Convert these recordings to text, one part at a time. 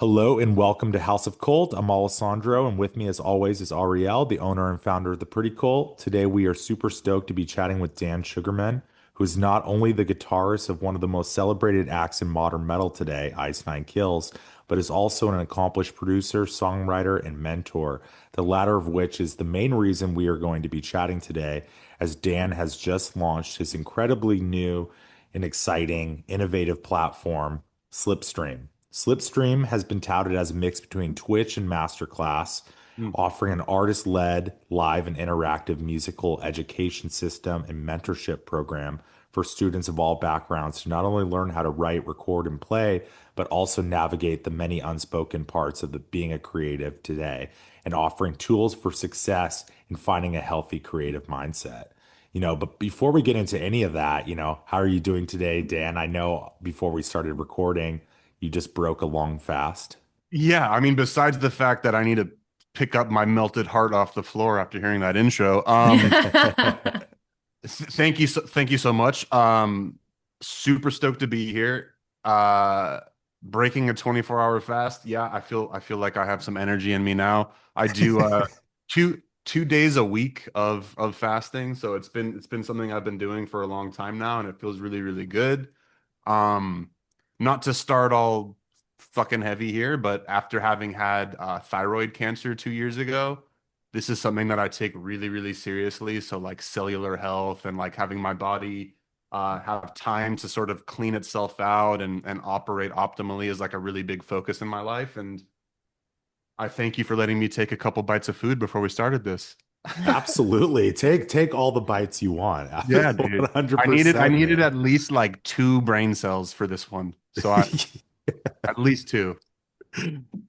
Hello and welcome to House of Cult. I'm Alessandro, and with me, as always, is Ariel, the owner and founder of the Pretty Cult. Today, we are super stoked to be chatting with Dan Sugarman, who is not only the guitarist of one of the most celebrated acts in modern metal today, Ice Nine Kills, but is also an accomplished producer, songwriter, and mentor, the latter of which is the main reason we are going to be chatting today, as Dan has just launched his incredibly new and exciting, innovative platform, Slipstream. Slipstream has been touted as a mix between Twitch and Masterclass, Mm. offering an artist led, live, and interactive musical education system and mentorship program for students of all backgrounds to not only learn how to write, record, and play, but also navigate the many unspoken parts of being a creative today and offering tools for success in finding a healthy creative mindset. But before we get into any of that, how are you doing today, Dan? I know before we started recording, you just broke a long fast. Yeah, I mean, besides the fact that I need to pick up my melted heart off the floor after hearing that intro, thank you so much. Super stoked to be here. Uh, Breaking a 24-hour fast. Yeah, I feel like I have some energy in me now. I do two days a week of fasting, so it's been something I've been doing for a long time now, and it feels really, really good. Um, Not to start all fucking heavy here, but after having had thyroid cancer 2 years ago, this is something that I take really, really seriously. So like cellular health and like having my body have time to sort of clean itself out and operate optimally is like a really big focus in my life. And I thank you for letting me take a couple bites of food before we started this. Absolutely. Take all the bites you want. Yeah, dude. I 100%, needed man. at least like two brain cells for this one. So I at least two.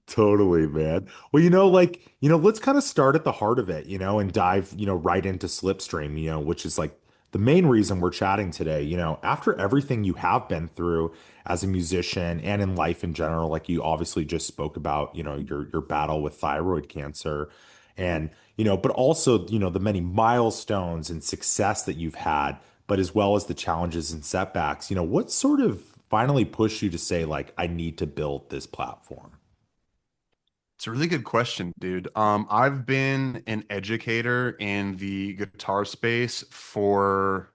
Totally, man. Well, let's kind of start at the heart of it, and dive, right into Slipstream, which is like the main reason we're chatting today. After everything you have been through as a musician and in life in general, like you obviously just spoke about, your battle with thyroid cancer and, but also, the many milestones and success that you've had, but as well as the challenges and setbacks, what sort of finally pushed you to say, like, I need to build this platform? It's a really good question, dude. I've been an educator in the guitar space for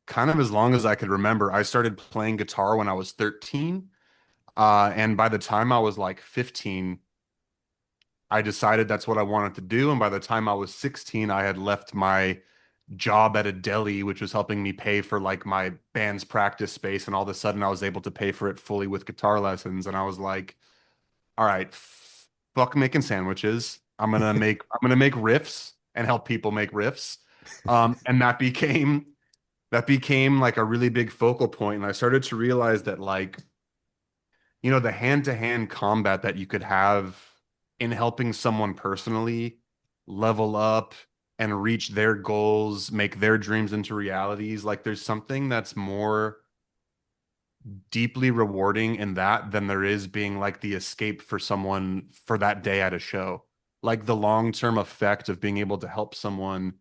kind of as long as I could remember. I started playing guitar when I was 13. And by the time I was like 15, I decided that's what I wanted to do. And by the time I was 16, I had left my job at a deli, which was helping me pay for like my band's practice space. And all of a sudden, I was able to pay for it fully with guitar lessons. And I was like, all right, fuck making sandwiches. I'm gonna make riffs and help people make riffs. And that became like a really big focal point. And I started to realize that like, the hand-to-hand combat that you could have in helping someone personally level up and reach their goals, make their dreams into realities, like there's something that's more deeply rewarding in that than there is being like the escape for someone for that day at a show. Like the long-term effect of being able to help someone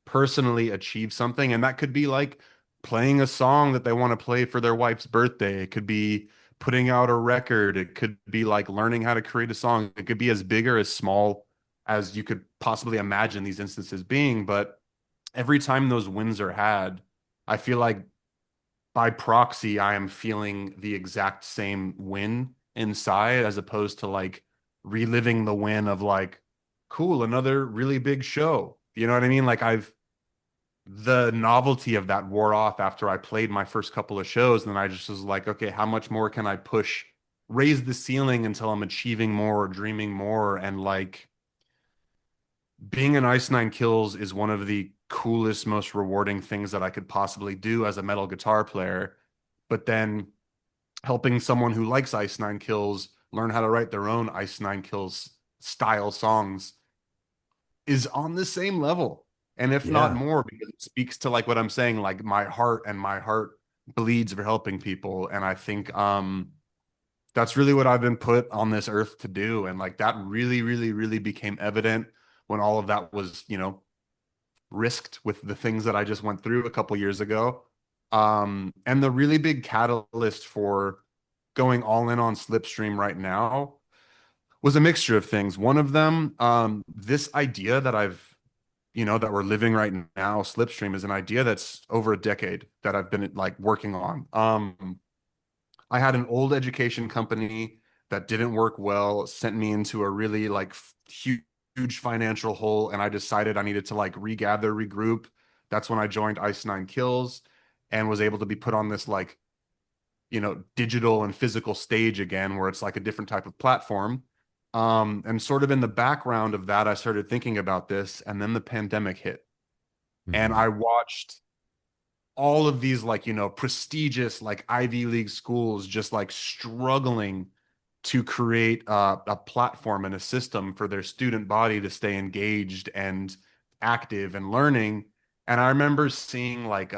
personally achieve something. And that could be like playing a song that they want to play for their wife's birthday. It could be putting out a record. It could be like learning how to create a song. It could be as big or as small as you could possibly imagine these instances being. But every time those wins are had, I feel like by proxy, I am feeling the exact same win inside as opposed to like reliving the win of like, cool, another really big show. You know what I mean? Like the novelty of that wore off after I played my first couple of shows. And then I just was like, okay, how much more can I push, raise the ceiling until I'm achieving more or dreaming more? And like being an Ice Nine Kills is one of the coolest, most rewarding things that I could possibly do as a metal guitar player. But then helping someone who likes Ice Nine Kills learn how to write their own Ice Nine Kills style songs is on the same level. And if not Yeah. more, because it speaks to like what I'm saying, like my heart bleeds for helping people. And I think that's really what I've been put on this earth to do. And like that really, really, really became evident when all of that was, risked with the things that I just went through a couple years ago. And the really big catalyst for going all in on Slipstream right now was a mixture of things. One of them, this idea that that we're living right now, Slipstream, is an idea that's over a decade that I've been like working on. I had an old education company that didn't work well, sent me into a really like huge financial hole, and I decided I needed to like regather, regroup. That's when I joined Ice Nine Kills and was able to be put on this like, digital and physical stage again, where it's like a different type of platform. And sort of in the background of that, I started thinking about this, and then the pandemic hit, and Hmm. I watched all of these like prestigious like Ivy League schools just like struggling to create a platform and a system for their student body to stay engaged and active and learning. And I remember seeing like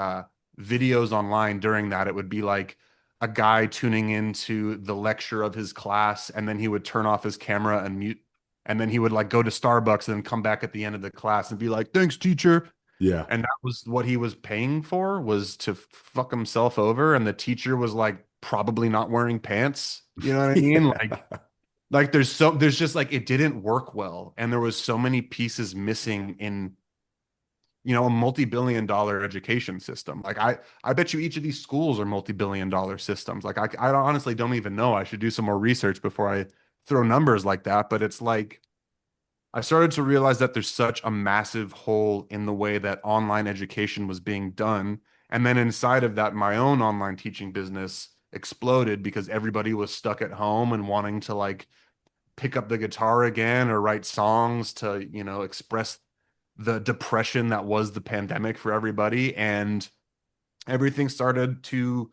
videos online during that. It would be like a guy tuning into the lecture of his class, and then he would turn off his camera and mute, and then he would like go to Starbucks and then come back at the end of the class and be like, "Thanks, teacher." Yeah. And that was what he was paying for, was to fuck himself over. And the teacher was like probably not wearing pants. You know what I mean? Yeah. Like there's just like it didn't work well. And there was so many pieces missing in, a multi-billion dollar education system. Like I bet you each of these schools are multi-billion dollar systems. Like I honestly don't even know. I should do some more research before I throw numbers like that. But it's like I started to realize that there's such a massive hole in the way that online education was being done. And then inside of that, my own online teaching business exploded because everybody was stuck at home and wanting to like pick up the guitar again or write songs to, express the depression that was the pandemic for everybody. And everything started to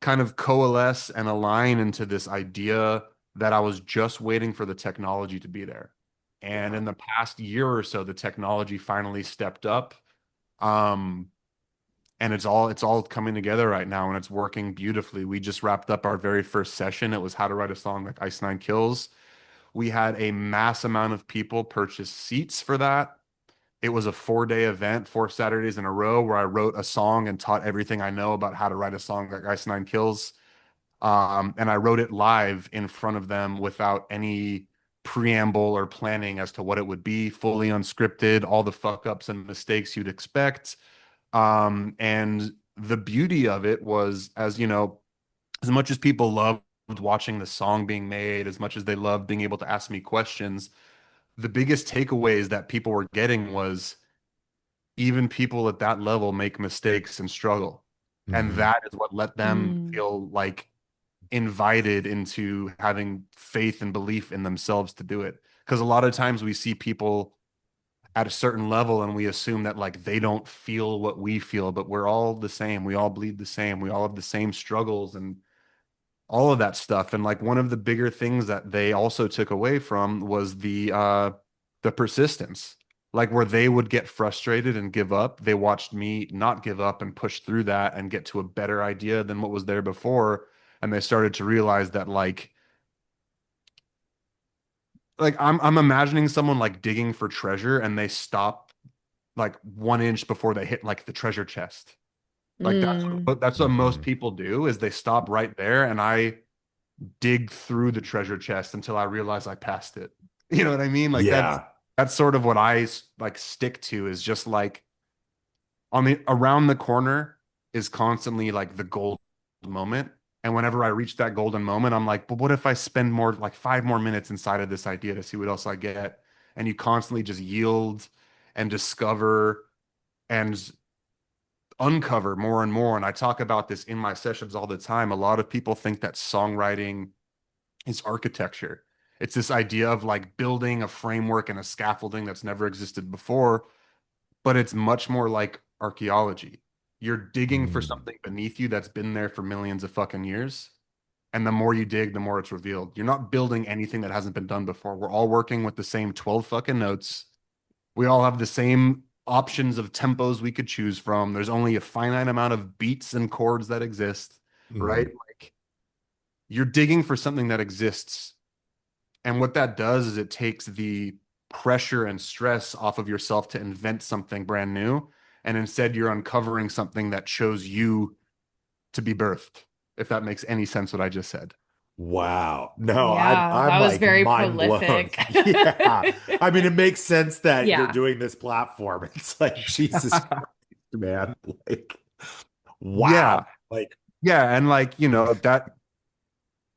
kind of coalesce and align into this idea that I was just waiting for the technology to be there. And Yeah. in the past year or so, the technology finally stepped up. Um, and it's all coming together right now, and it's working beautifully. We just wrapped up our very first session. It was how to write a song like Ice Nine Kills. We had a mass amount of people purchase seats for that. It was a 4-day event, 4 Saturdays in a row, where I wrote a song and taught everything I know about how to write a song like Ice Nine Kills. And I wrote it live in front of them without any preamble or planning as to what it would be, fully unscripted, all the fuck ups and mistakes you'd expect. And the beauty of it was, as much as people loved watching the song being made, as much as they loved being able to ask me questions, the biggest takeaways that people were getting was even people at that level make mistakes and struggle. And Hmm. that is what let them Mm. feel like invited into having faith and belief in themselves to do it. Because a lot of times we see people at a certain level and we assume that like they don't feel what we feel, but we're all the same. We all bleed the same. We all have the same struggles and all of that stuff. And like one of the bigger things that they also took away from was the persistence. Like where they would get frustrated and give up, they watched me not give up and push through that and get to a better idea than what was there before. And they started to realize that like I'm imagining someone like digging for treasure, and they stop like 1 inch before they hit like the treasure chest. Like Mm. that's what most Hmm. people do, is they stop right there, and I dig through the treasure chest until I realize I passed it. You know what I mean? Like Yeah. that's sort of what I like stick to, is just like on the around the corner is constantly like the gold moment. And whenever I reach that golden moment, I'm like, but what if I spend more like 5 more minutes inside of this idea to see what else I get? And you constantly just yield and discover and uncover more and more. And I talk about this in my sessions all the time. A lot of people think that songwriting is architecture. It's this idea of like building a framework and a scaffolding that's never existed before, but it's much more like archaeology. You're digging for Mm. something beneath you that's been there for millions of fucking years. And the more you dig, the more it's revealed. You're not building anything that hasn't been done before. We're all working with the same 12 fucking notes. We all have the same options of tempos we could choose from. There's only a finite amount of beats and chords that exist, right? Hmm. Like you're digging for something that exists. And what that does is it takes the pressure and stress off of yourself to invent something brand new. And instead, you're uncovering something that chose you to be birthed. if that makes any sense what I just said. Wow. No, Yeah, I'm that was like very mind blown. prolific. Yeah. I mean, it makes sense that you're Yeah. doing this platform. It's like Jesus Christ, man. Like, Yeah. wow. Like, Yeah, and like,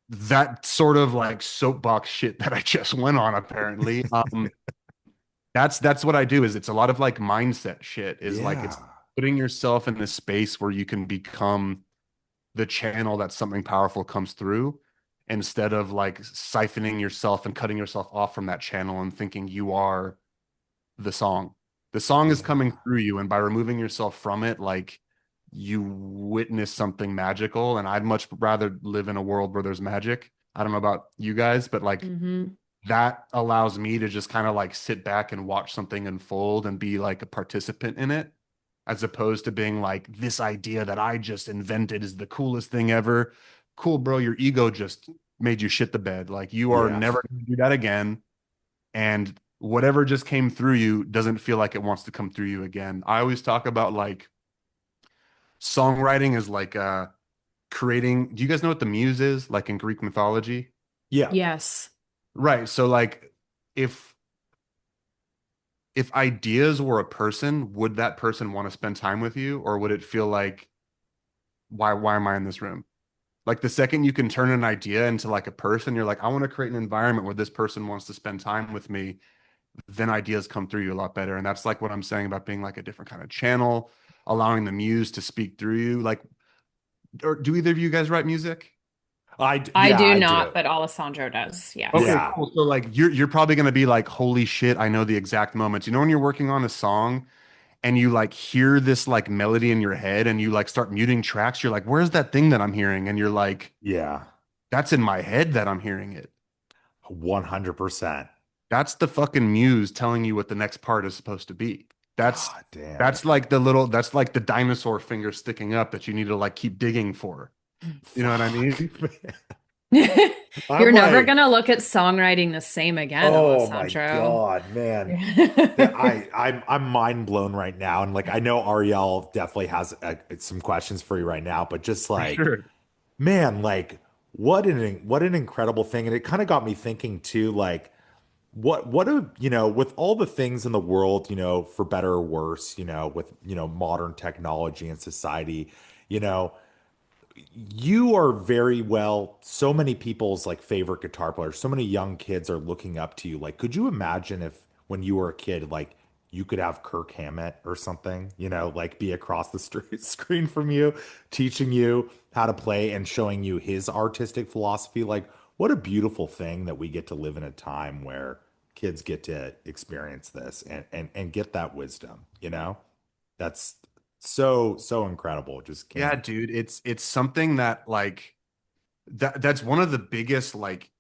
that sort of like soapbox shit that I just went on apparently. That's what I do is it's a lot of like mindset shit is like it's yeah. putting yourself in this space where you can become the channel that something powerful comes through instead of like siphoning yourself and cutting yourself off from that channel and thinking you are the song. The song is coming Yeah. through you, and by removing yourself from it, like you witness something magical. And I'd much rather live in a world where there's magic. I don't know about you guys, but like Hmm. that allows me to just kind of like sit back and watch something unfold and be like a participant in it, as opposed to being like, this idea that I just invented is the coolest thing ever. Cool, bro. Your ego just made you shit the bed. Like you are Yeah. never going to do that again. And whatever just came through you doesn't feel like it wants to come through you again. I always talk about like songwriting is like creating. Do you guys know what the muse is, like in Greek mythology? Yeah. Yes. Right. So like if if ideas were a person, would that person want to spend time with you, or would it feel like why am I in this room? Like the second you can turn an idea into like a person, you're like, I want to create an environment where this person wants to spend time with me, then ideas come through you a lot better. And that's like what I'm saying about being like a different kind of channel, allowing the muse to speak through you. Like, or do either of you guys write music? I Yeah, do I not, do. but Alessandro does. Yes. Okay, Yeah. cool. So like you're probably gonna be like, holy shit, I know the exact moments. You know when you're working on a song and you like hear this like melody in your head and you like start muting tracks, you're like, where's that thing that I'm hearing? And you're like, Yeah. that's in my head that I'm hearing it. 100%. That's the fucking muse telling you what the next part is supposed to be. That's God damn. that's like that's like the dinosaur finger sticking up that you need to like keep digging for. You know what I Fuck, mean? man. You're I'm never like, gonna look at songwriting the same again, oh my Alessandro. God, man. That I'm mind blown right now. And like I know Ariel definitely has some questions for you right now, but just For like, sure. man, like what an incredible thing. And it kind of got me thinking too, like what a with all the things in the world, for better or worse, with modern technology and society, you know you are very well so many people's like favorite guitar players, so many young kids are looking up to you. Like, could you imagine if when you were a kid, like you could have Kirk Hammett or something, like be across the street screen from you, teaching you how to play and showing you his artistic philosophy? Like, what a beautiful thing that we get to live in a time where kids get to experience this and get that wisdom, that's so incredible. Just Yeah, can't. dude, it's something that like that's one of the biggest like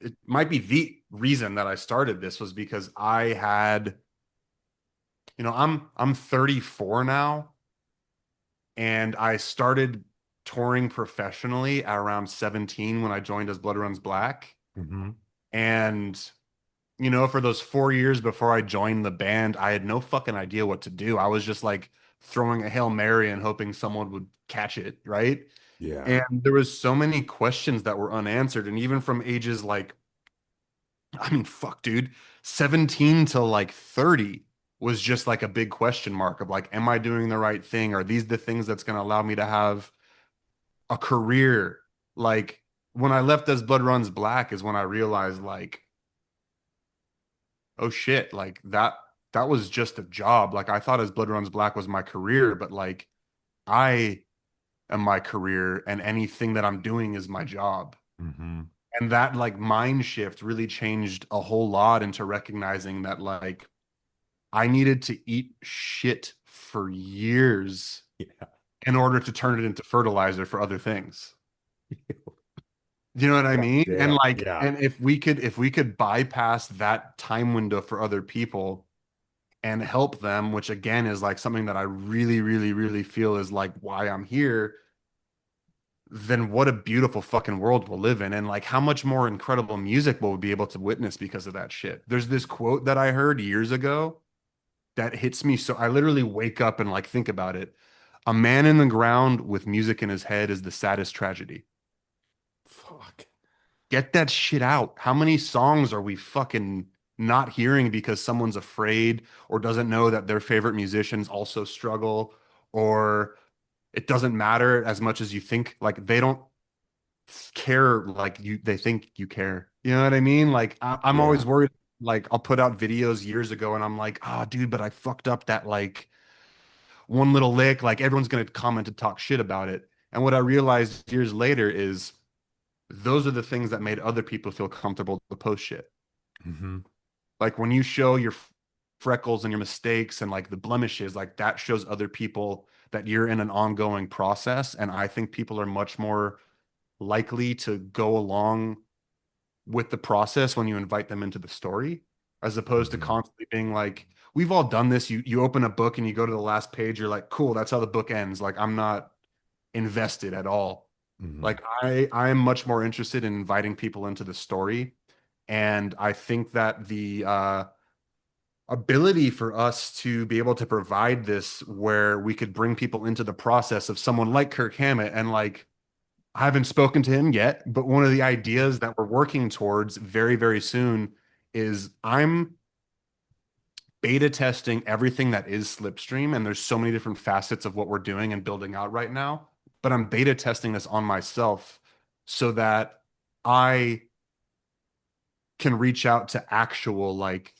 it might be the reason that I started this was because I had, I'm 34 now and I started touring professionally at around 17 when I joined as Blood Runs Black. Mhm. And for those 4 years before I joined the band, I had no fucking idea what to do. I was just like throwing a Hail Mary and hoping someone would catch it, right? Yeah. And there was so many questions that were unanswered. And even from ages like, I mean, fuck, dude, 17 to like 30 was just like a big question mark of like, am I doing the right thing? Are these the things that's going to allow me to have a career? Like when I left as Blood Runs Black is when I realized like, oh shit, like that was just a job. Like I thought as Blood Runs Black was my career, but like I am my career and anything that I'm doing is my job. Hmm. And that like mind shift really changed a whole lot into recognizing that like I needed to eat shit for years Yeah. in order to turn it into fertilizer for other things. You know what I God mean? And damn. like, Yeah. and if we could bypass that time window for other people and help them, which again is like something that I really, really, really feel is like why I'm here, then what a beautiful fucking world we'll live in. And like how much more incredible music we'll be able to witness because of that shit. There's this quote that I heard years ago that hits me so I literally wake up and like think about it. A man in the ground with music in his head is the saddest tragedy. Fuck. Get that shit out. How many songs are we fucking not hearing because someone's afraid or doesn't know that their favorite musicians also struggle, or it doesn't matter as much as you think, like they don't care like you they think you care. You know what I mean? Like I'm always Yeah. worried, like I'll put out videos years ago and I'm like, oh dude, but I fucked up that like one little lick, like everyone's gonna comment and talk shit about it. And what I realized years later is those are the things that made other people feel comfortable to post shit. Hmm. Like when you show your freckles and your mistakes and like the blemishes, like that shows other people that you're in an ongoing process. And I think people are much more likely to go along with the process when you invite them into the story, as opposed to Hmm. constantly being like, we've all done this. You open a book and you go to the last page, you're like, cool, that's how the book ends. Like I'm not invested at all. Hmm. Like I am much more interested in inviting people into the story. And I think that the ability for us to be able to provide this where we could bring people into the process of someone like Kirk Hammett, and like I haven't spoken to him yet, but one of the ideas that we're working towards very, very soon is I'm beta testing everything that is Slipstream. And there's so many different facets of what we're doing and building out right now. But I'm beta testing this on myself so that I can reach out to actual, like,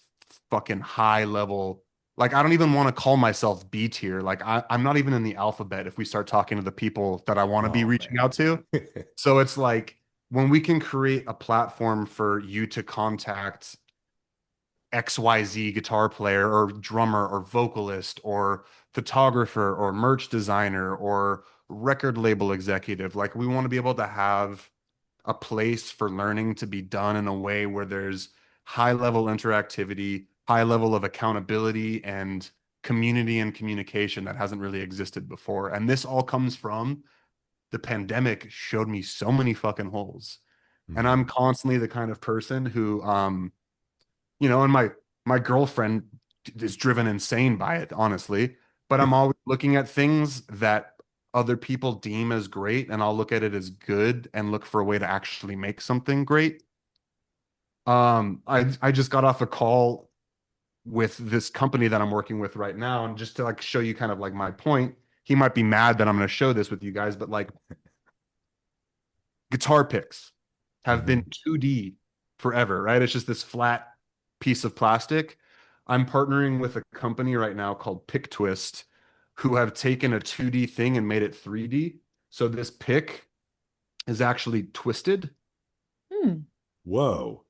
fucking high level. Like, I don't even want to call myself B tier. Like, I'm not even in the alphabet if we start talking to the people that I want to be Oh reaching man. out to. So it's like when we can create a platform for you to contact XYZ guitar player or drummer or vocalist or photographer or merch designer or record label executive, like we want to be able to have a place for learning to be done in a way where there's high level interactivity, high level of accountability, and community and communication that hasn't really existed before. And this all comes from the pandemic showed me so many fucking holes. And Hmm. I'm constantly the kind of person who and my girlfriend is driven insane by it, honestly. But I'm always looking at things that other people deem as great, and I'll look at it as good and look for a way to actually make something great. I just got off a call with this company that I'm working with right now, and just to like show you kind of like my point, he might be mad that I'm going to show this with you guys, but like guitar picks have been Hmm. 2D forever, right? It's just this flat piece of plastic. I'm partnering with a company right now called Pick Twist, who have taken a 2D thing and made it 3D. So this pick is actually twisted, Hmm, Whoa.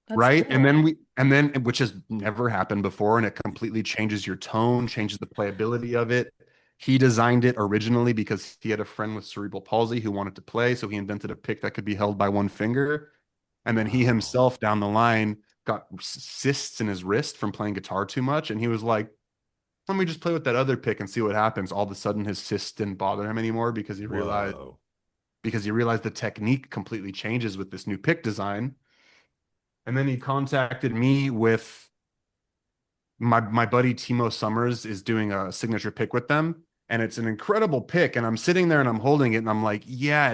that's right? And then cool. which has never happened before, and it completely changes your tone, changes the playability of it. He designed it originally because he had a friend with cerebral palsy who wanted to play, so he invented a pick that could be held by one finger. And then he Oh. himself down the line got cysts in his wrist from playing guitar too much. And he was like, let me just play with that other pick and see what happens. All of a sudden his cysts didn't bother him anymore Whoa. because he realized the technique completely changes with this new pick design. And then he contacted me with my buddy Timo Summers is doing a signature pick with them. And it's an incredible pick. And I'm sitting there and I'm holding it and I'm like, yeah,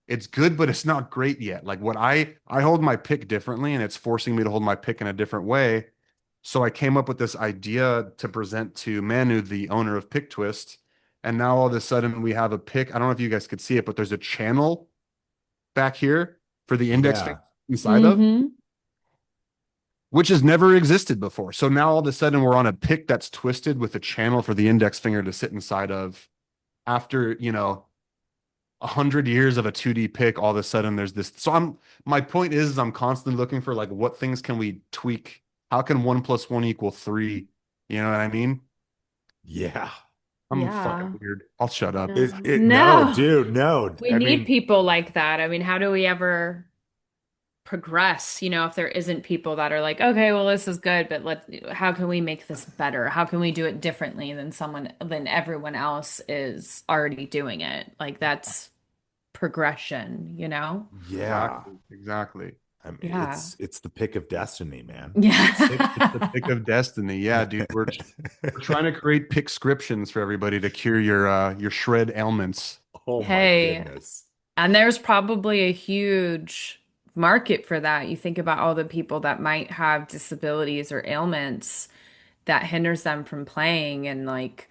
it's good, but it's not great yet. Like what I hold my pick differently, and it's forcing me to hold my pick in a different way. So I came up with this idea to present to Manu, the owner of Pick Twist. And now all of a sudden we have a pick. I don't know if you guys could see it, but there's a channel back here for the index finger Yeah. inside of, Mm-hmm. which has never existed before. So now all of a sudden we're on a pick that's twisted with a channel for the index finger to sit inside of after, 100 years of a 2D pick, all of a sudden there's this. So my point is I'm constantly looking for like what things can we tweak? How can 1 + 1 = 3? You know what I mean? Yeah. I'm fucking Yeah. weird. I'll shut up. No, No, dude, no. we I need mean, people like that. I mean, how do we ever progress, if there isn't people that are like, okay, well, this is good, but how can we make this better? How can we do it differently than everyone else is already doing it? Like that's progression, you know? yeah. Exactly. Exactly. I mean, Yeah. it's the pick of destiny, man. It's the Yeah. pick of destiny. Yeah, dude. We're trying to create pick scriptions for everybody to cure your shred ailments. Oh my Hey, goodness. and there's probably a huge market for that. You think about all the people that might have disabilities or ailments that hinders them from playing, and like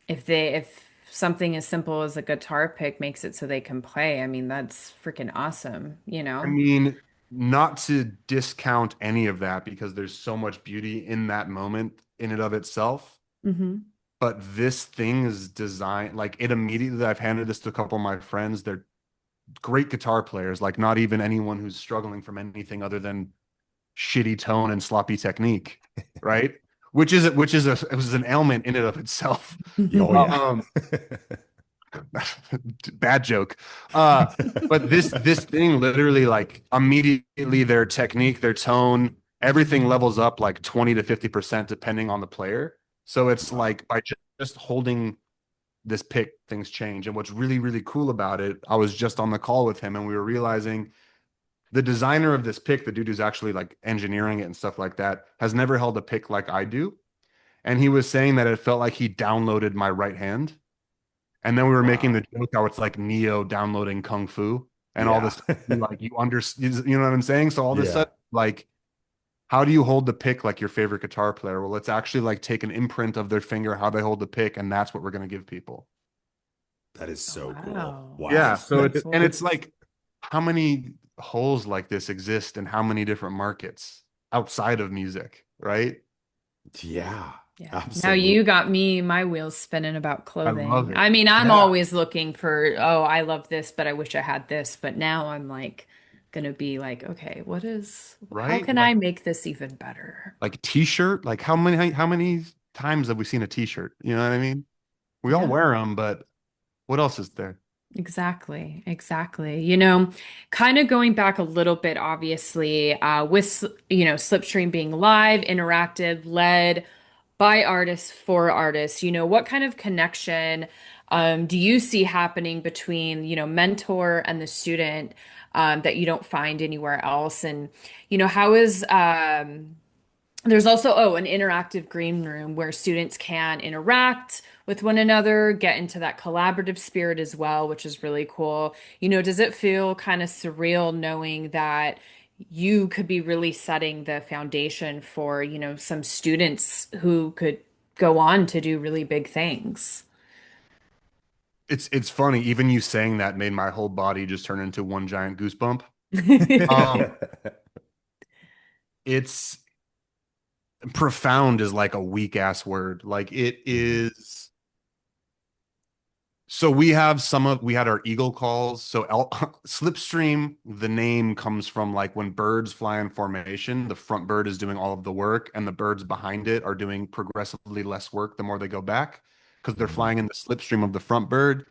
if something as simple as a guitar pick makes it so they can play, I mean, that's freaking awesome, you I know? mean, not to discount any of that because there's so much beauty in that moment in and of itself. Hmm. But this thing is designed like it immediately. I've handed this to a couple of my friends. They're great guitar players, like not even anyone who's struggling from anything other than shitty tone and sloppy technique, right? Which is it was an ailment in and of itself. Oh yeah. Um, bad joke. Uh, but this thing literally like immediately their technique, their tone, everything levels up like 20 to 50% depending on the player. So it's Wow. like by just holding this pick, things change. And what's really, really cool about it, I was just on the call with him and we were realizing the designer of this pick, the dude who's actually like engineering it and stuff like that, has never held a pick like I do. And he was saying that it felt like he downloaded my right hand. And then we were making the Wow. joke how it's like Neo downloading Kung Fu and all Yeah. this, like you understand, you know what I'm saying? So all of a Yeah. sudden, like, how do you hold the pick like your favorite guitar player? Well, let's actually like take an imprint of their finger, how they hold the pick, and that's what we're going to give people. That is so cool. Wow, Yeah. Wow. that's So really it's cool. like how many holes like this exist in how many different markets outside of music, right? Yeah. Yeah. Now Absolutely. you got me, my wheels spinning about I love clothing. it. I mean, I'm Yeah. always looking for, oh, I love this, but I wish I had this. But now I'm like gonna be like, okay, how Right? can I make this even better? Like t-shirt, like how many times have we seen a t-shirt? You know what I mean? We all Yeah. wear them, but what else is there? Exactly, exactly. You know, kind of going back a little bit, obviously, Slipstream being live, interactive, led by artists for artists, what kind of connection do you see happening between, mentor and the student that you don't find anywhere else? And, how is there's also, an interactive green room where students can interact with one another, get into that collaborative spirit as well, which is really cool. Does it feel kind of surreal knowing that you could be really setting the foundation for, some students who could go on to do really big things? It's funny, even you saying that made my whole body just turn into one giant goosebump. Um, it's profound is like a weak ass word. Like it Mhm. is. So we had our eagle calls. So Slipstream, the name comes from like when birds fly in formation, the front bird is doing all of the work, and the birds behind it are doing progressively less work the more they go back because they're Mhm. flying in the slipstream of the front bird.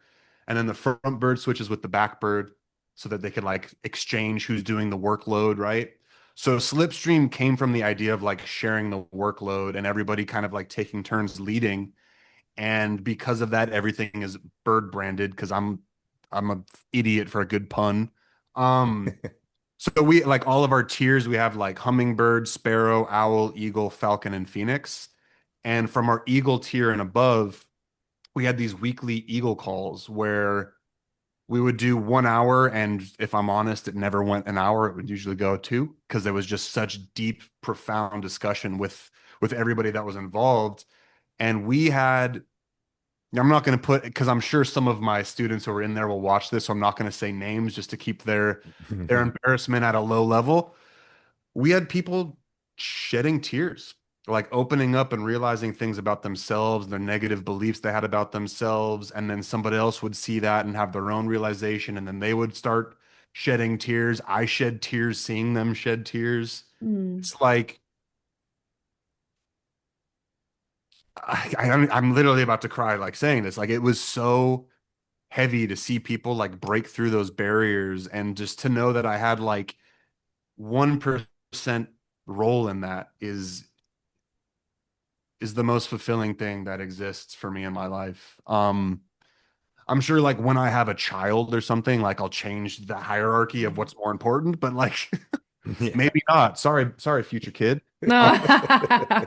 And then the front bird switches with the back bird so that they could like exchange who's doing the workload, right? So Slipstream came from the idea of like sharing the workload and everybody kind of like taking turns leading, and because of that everything is bird branded because I'm a idiot for a good pun. So we like all of our tiers, we have like hummingbird, sparrow, owl, eagle, falcon, and phoenix. And from our eagle tier and above, we had these weekly eagle calls where we would do 1 hour, and if I'm honest, it never went an hour. It would usually go two because there was just such deep profound discussion with everybody that was involved. And we had, I'm not going to put, because I'm sure some of my students who are in there will watch this, so I'm not going to say names just to keep their embarrassment at a low level. We had people shedding tears, like opening up and realizing things about themselves, their negative beliefs they had about themselves, and then somebody else would see that and have their own realization, and then they would start shedding tears. I shed tears seeing them shed tears. Mm. It's like I'm literally about to cry, like saying this. Like it was so heavy to see people like break through those barriers, and just to know that I had like 1% role in that is the most fulfilling thing that exists for me in my life. I'm sure like when I have a child or something, like I'll change the hierarchy of what's more important, but like Yeah. maybe not. Sorry, future kid. No.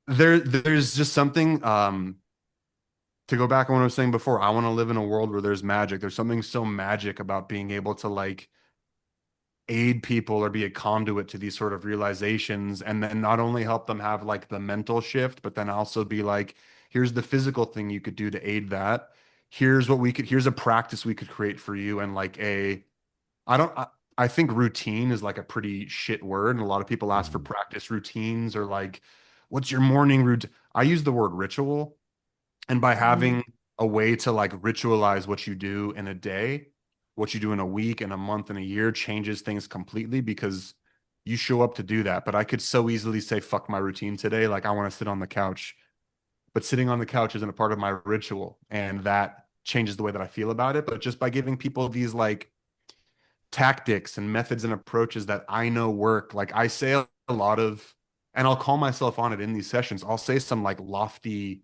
There's just something to go back on what I was saying before. I want to live in a world where there's magic. There's something so magic about being able to like aid people or be a conduit to these sort of realizations, and then not only help them have like the mental shift, but then also be like, here's the physical thing you could do to aid that. Here's a practice we could create for you. And like I don't, I think routine is like a pretty shit word. And a lot of people ask for Mhm. practice routines or like, what's your morning routine? I use the word ritual. And by Mhm. having a way to like ritualize what you do in a day, what you do in a week, in a month, in a year changes things completely because you show up to do that. But I could so easily say, fuck my routine today. Like I want to sit on the couch, but sitting on the couch isn't a part of my ritual. And that changes the way that I feel about it. But just by giving people these like tactics and methods and approaches that I know work, like I say a lot of, and I'll call myself on it in these sessions, I'll say some like lofty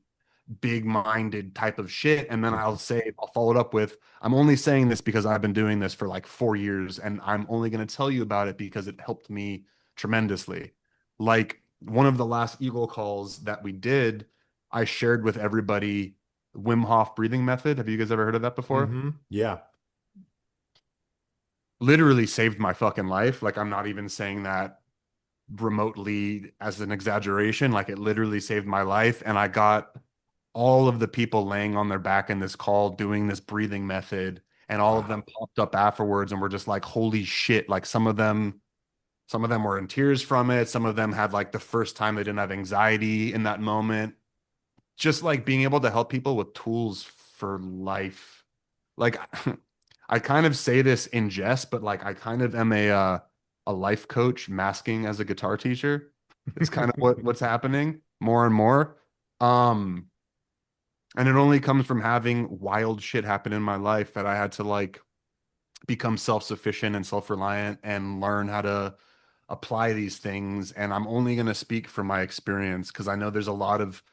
big-minded type of shit, and then I'll follow it up with, I'm only saying this because I've been doing this for like 4 years, and I'm only going to tell you about it because it helped me tremendously. Like one of the last Eagle calls that we did, I shared with everybody Wim Hof breathing method. Have you guys ever heard of that before? Yeah. Literally saved my fucking life. Like I'm not even saying that remotely as an exaggeration. Like it literally saved my life, and I got all of the people laying on their back in this call doing this breathing method, and all of them Wow. popped up afterwards and were just like, holy shit. Like some of them were in tears from it. Some of them had like the first time they didn't have anxiety in that moment. Just like being able to help people with tools for life. Like I kind of say this in jest, but like I kind of am a life coach masking as a guitar teacher. It's kind of what's happening more and more. Um, and it only comes from having wild shit happen in my life that I had to like become self-sufficient and self-reliant and learn how to apply these things. And I'm only going to speak from my experience because I know there's a lot of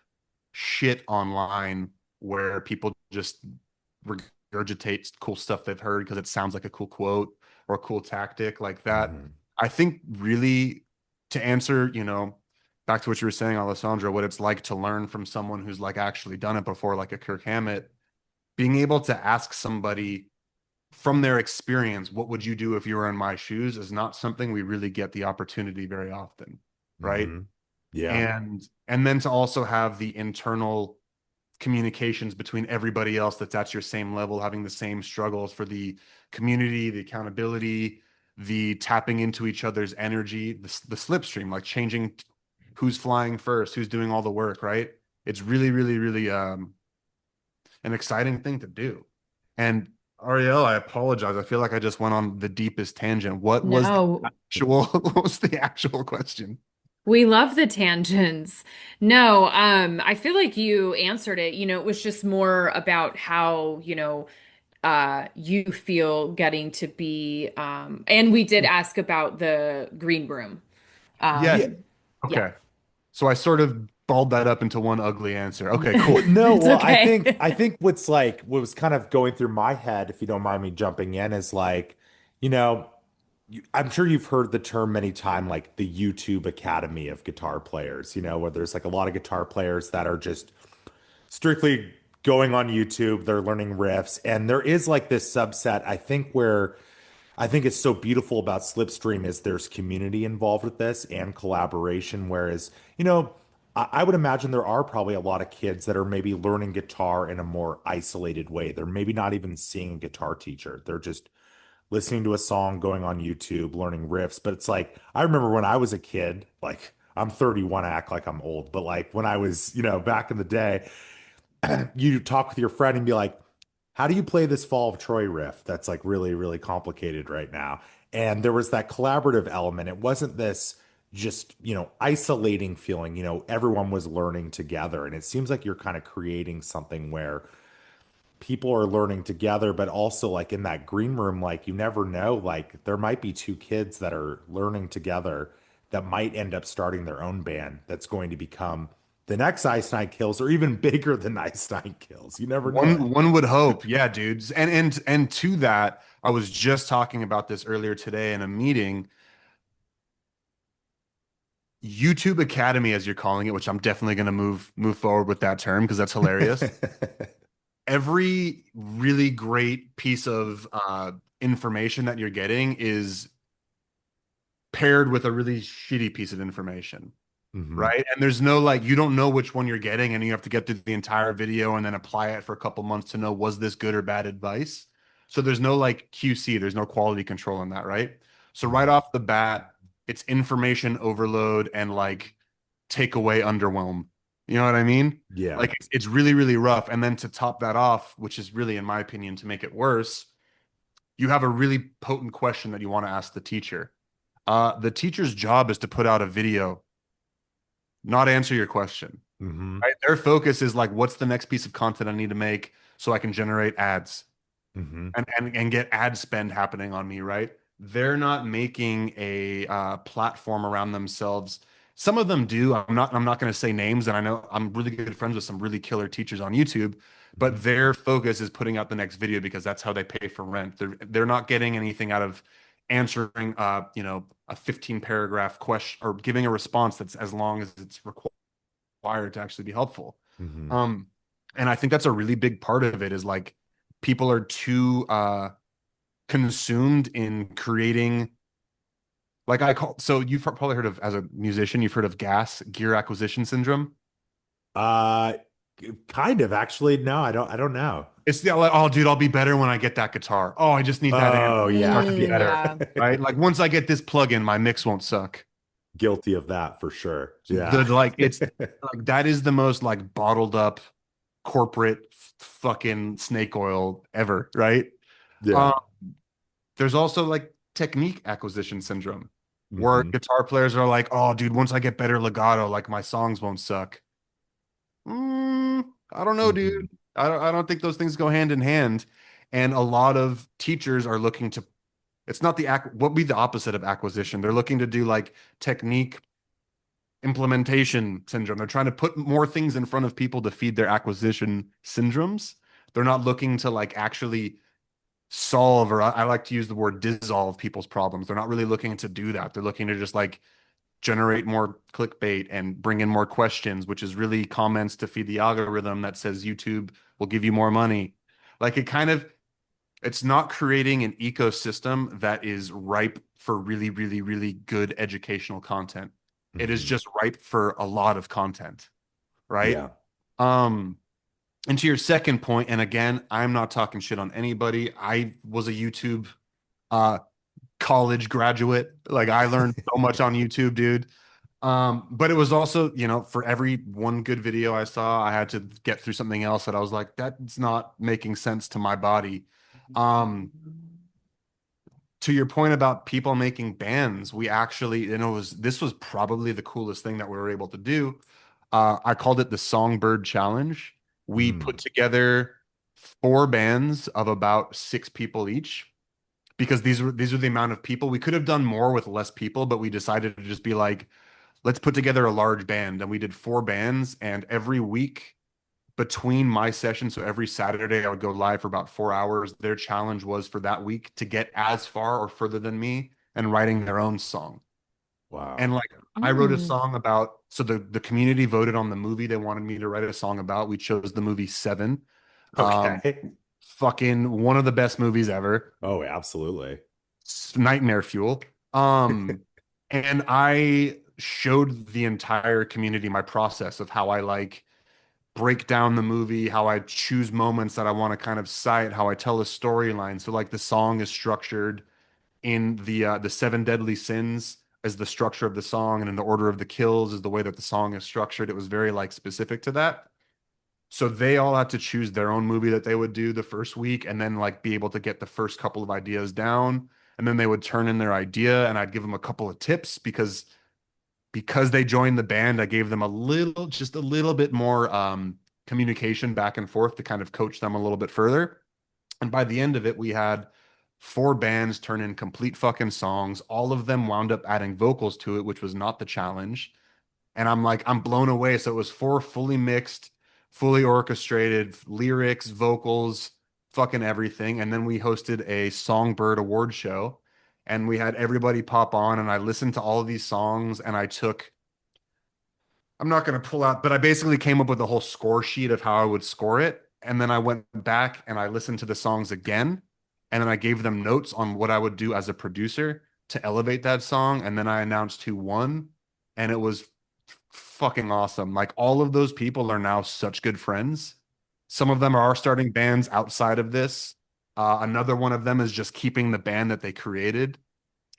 shit online where people just regurgitate cool stuff they've heard because it sounds like a cool quote or a cool tactic like that. Mhm. I think really to answer, back to what you were saying, Alessandro, what it's like to learn from someone who's like actually done it before, like a Kirk Hammett, being able to ask somebody from their experience, what would you do if you were in my shoes, is not something we really get the opportunity very often, right? Mhm. Yeah. And then to also have the internal communications between everybody else that's at your same level, having the same struggles for the community, the accountability, the tapping into each other's energy, the slipstream, like changing who's flying first, who's doing all the work, right? It's really, really, really an exciting thing to do. And Ariel, I apologize. I feel like I just went on the deepest tangent. No, What was the actual question? we love the tangents. No, I feel like you answered it. It was just more about how, you feel getting to be, and we did ask about the green room. Yes. Yeah. Yeah, Okay. So I sort of balled that up into one ugly answer. Okay, cool. Well, no, it's well, okay. I think what's like what was kind of going through my head, if you don't mind me jumping in, is like, you know, I'm sure you've heard the term many times, like the YouTube Academy of guitar players, where there's like a lot of guitar players that are just strictly going on YouTube, they're learning riffs, and there is like this subset, I think, where I think it's so beautiful about Slipstream is there's community involved with this and collaboration. Whereas, I would imagine there are probably a lot of kids that are maybe learning guitar in a more isolated way. They're maybe not even seeing a guitar teacher. They're just listening to a song, going on YouTube, learning riffs. But it's like, I remember when I was a kid, like I'm 31, I act like I'm old, but like when I was, back in the day, you talk with your friend and be like, how do you play this Fall of Troy riff that's like really, really complicated right now? And there was that collaborative element. It wasn't this just, isolating feeling, everyone was learning together. And it seems like you're kind of creating something where people are learning together, but also like in that green room, like you never know, like there might be two kids that are learning together that might end up starting their own band that's going to become the next Ice Nine Kills are even bigger than Ice Nine Kills. You never know. One would hope, yeah, dudes. And to that, I was just talking about this earlier today in a meeting. YouTube Academy, as you're calling it, which I'm definitely going to move forward with that term because that's hilarious. Every really great piece of information that you're getting is paired with a really shitty piece of information, Hmm. right? And there's no like, you don't know which one you're getting, and you have to get through the entire video and then apply it for a couple months to know was this good or bad advice. So there's no like QC, there's no quality control in that, right? So right Hmm. off the bat, it's information overload and like takeaway underwhelm. You know what I mean? Yeah. Like it's really, really rough. And then to top that off, which is really, in my opinion, to make it worse, you have a really potent question that you want to ask the teacher. The teacher's job is to put out a video, not answer your question, Hmm. right? Their focus is like, what's the next piece of content I need to make so I can generate ads Hmm. and get ad spend happening on me, right? They're not making a platform around themselves. Some of them do. I'm not going to say names, and I know I'm really good friends with some really killer teachers on YouTube, but their focus is putting out the next video because that's how they pay for rent. They're not getting anything out of answering a 15 paragraph question or giving a response that's as long as it's required to actually be helpful. Hmm. Um, and I think that's a really big part of it is like people are too consumed in creating like I call so you've probably heard of as a musician, you've heard of gas gear acquisition syndrome. Uh, kind of actually. No, I don't know. It's the like, oh dude, I'll be better when I get that guitar. Oh, I just need that amp Oh to start to yeah, be Mm, better. yeah. yeah. Right? Like once I get this plug-in, my mix won't suck. Guilty of that for sure. The Yeah. like it's like that is the most like bottled up corporate fucking snake oil ever, right? Um, Yeah. there's also like technique acquisition syndrome, where Hmm. guitar players are like, "Oh, dude, once I get better legato, like my songs won't suck." I don't know, dude. Hmm. I don't think those things go hand in hand. And a lot of teachers are looking to, it's not the what would be the opposite of acquisition. They're looking to do like technique implementation syndrome. They're trying to put more things in front of people to feed their acquisition syndromes. They're not looking to like actually solve, or I like to use the word dissolve people's problems. They're not really looking to do that. They're looking to just like generate more clickbait and bring in more questions, which is really comments to feed the algorithm that says YouTube will give you more money. Like it's not creating an ecosystem that is ripe for really, really, really good educational content. It is Hmm. just ripe for a lot of content, right? Yeah. Um, and to your second point, and again, I'm not talking shit on anybody. I was a YouTube uh college graduate. Like I learned so much on YouTube, dude. But it was also, for every one good video I saw, I had to get through something else that I was like, that's not making sense to my body. Um, to your point about people making bands, we actually, this was probably the coolest thing that we were able to do. I called it the Songbird Challenge. We Mm. put together four bands of about six people each because these are the amount of people. We could have done more with less people, but we decided to just be like, let's put together a large band. And we did four bands, and every week between my session, so every Saturday I would go live for about 4 hours. Their challenge was for that week to get as far or further than me and writing their own song. Wow. And like I wrote a Mm. song about, so the community voted on the movie they wanted me to write a song about. We chose the movie Seven. Um, Okay. fucking one of the best movies ever. Oh, absolutely. Nightmare fuel. Um, and I showed the entire community my process of how I like break down the movie, how I choose moments that I want to kind of cite, how I tell a storyline. So like the song is structured in the seven deadly sins as the structure of the song, and in the order of the kills is the way that the song is structured. It was very like specific to that. So they all had to choose their own movie that they would do the first week and then like be able to get the first couple of ideas down. And then they would turn in their idea and I'd give them a couple of tips because they joined the band, I gave them just a little bit more communication back and forth to kind of coach them a little bit further. And by the end of it, we had four bands turn in complete fucking songs. All of them wound up adding vocals to it, which was not the challenge. And I'm blown away. So it was 4 fully mixed, fully orchestrated lyrics, vocals, fucking everything. And then we hosted a Songbird award show and we had everybody pop on and I listened to all of these songs and I'm not going to pull out, but I basically came up with a whole score sheet of how I would score it. And then I went back and I listened to the songs again. And then I gave them notes on what I would do as a producer to elevate that song. And then I announced who won. And it was fucking awesome. Like all of those people are now such good friends. Some of them are starting bands outside of this. Another one of them is just keeping the band that they created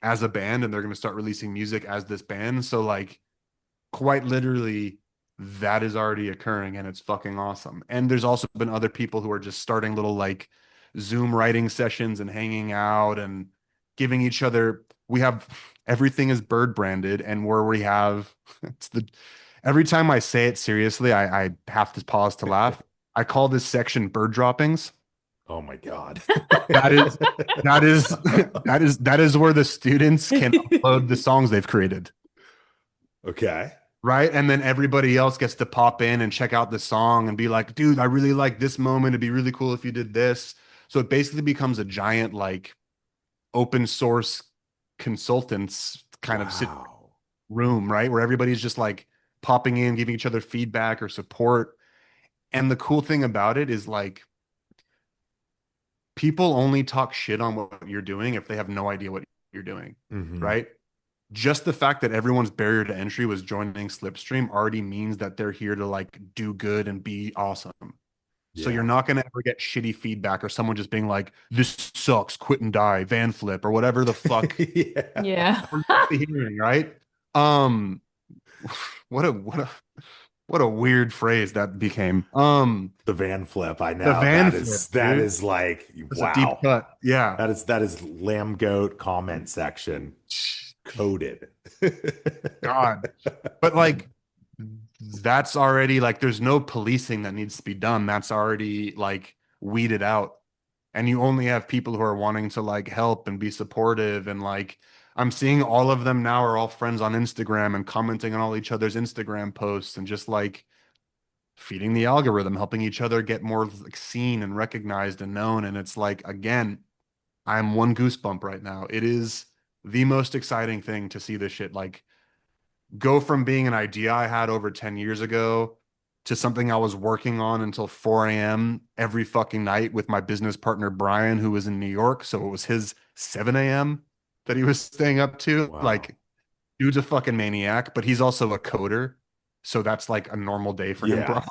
as a band, and they're going to start releasing music as this band. So like quite literally that is already occurring and it's fucking awesome. And there's also been other people who are just starting little like Zoom writing sessions and hanging out and giving each other we have everything is bird branded and where we have it's the every time I say it seriously, I have to pause to laugh. I call this section bird droppings. Oh my God. That is that is that is where the students can upload the songs they've created. Okay. Right. And then everybody else gets to pop in and check out the song and be like, dude, I really like this moment. It'd be really cool if you did this. So it basically becomes a giant, like, open source consultants kind of Wow. room, right? Where everybody's just like popping in, giving each other feedback or support. And the cool thing about it is like people only talk shit on what you're doing if they have no idea what you're doing, Hmm. right? Just the fact that everyone's barrier to entry was joining Slipstream already means that they're here to like do good and be awesome. So you're Yeah. not going to ever get shitty feedback or someone just being like, this sucks, quit and die, van flip, or whatever the fuck Yeah. Yeah. we're used to hearing, right? Um, what a what a weird phrase that became. The van flip. I The know. van That flip, is that dude. is like That's a deep wow. cut. Yeah. That is lamb goat comment section coded. God. But like that's already like there's no policing that needs to be done. That's already like weeded out. And you only have people who are wanting to like help and be supportive and like I'm seeing all of them now are all friends on Instagram and commenting on all each other's Instagram posts and just like feeding the algorithm, helping each other get more like seen and recognized and known. And it's like again, I'm one goosebump right now. It is the most exciting thing to see this shit like go from being an idea I had over 10 years ago to something I was working on until 4 a.m. every fucking night with my business partner, Brian, who was in New York. So it was his 7 a.m. that he was staying up to. Wow. Like, dude's a fucking maniac, but he's also a coder. So that's like a normal day for him, Yeah.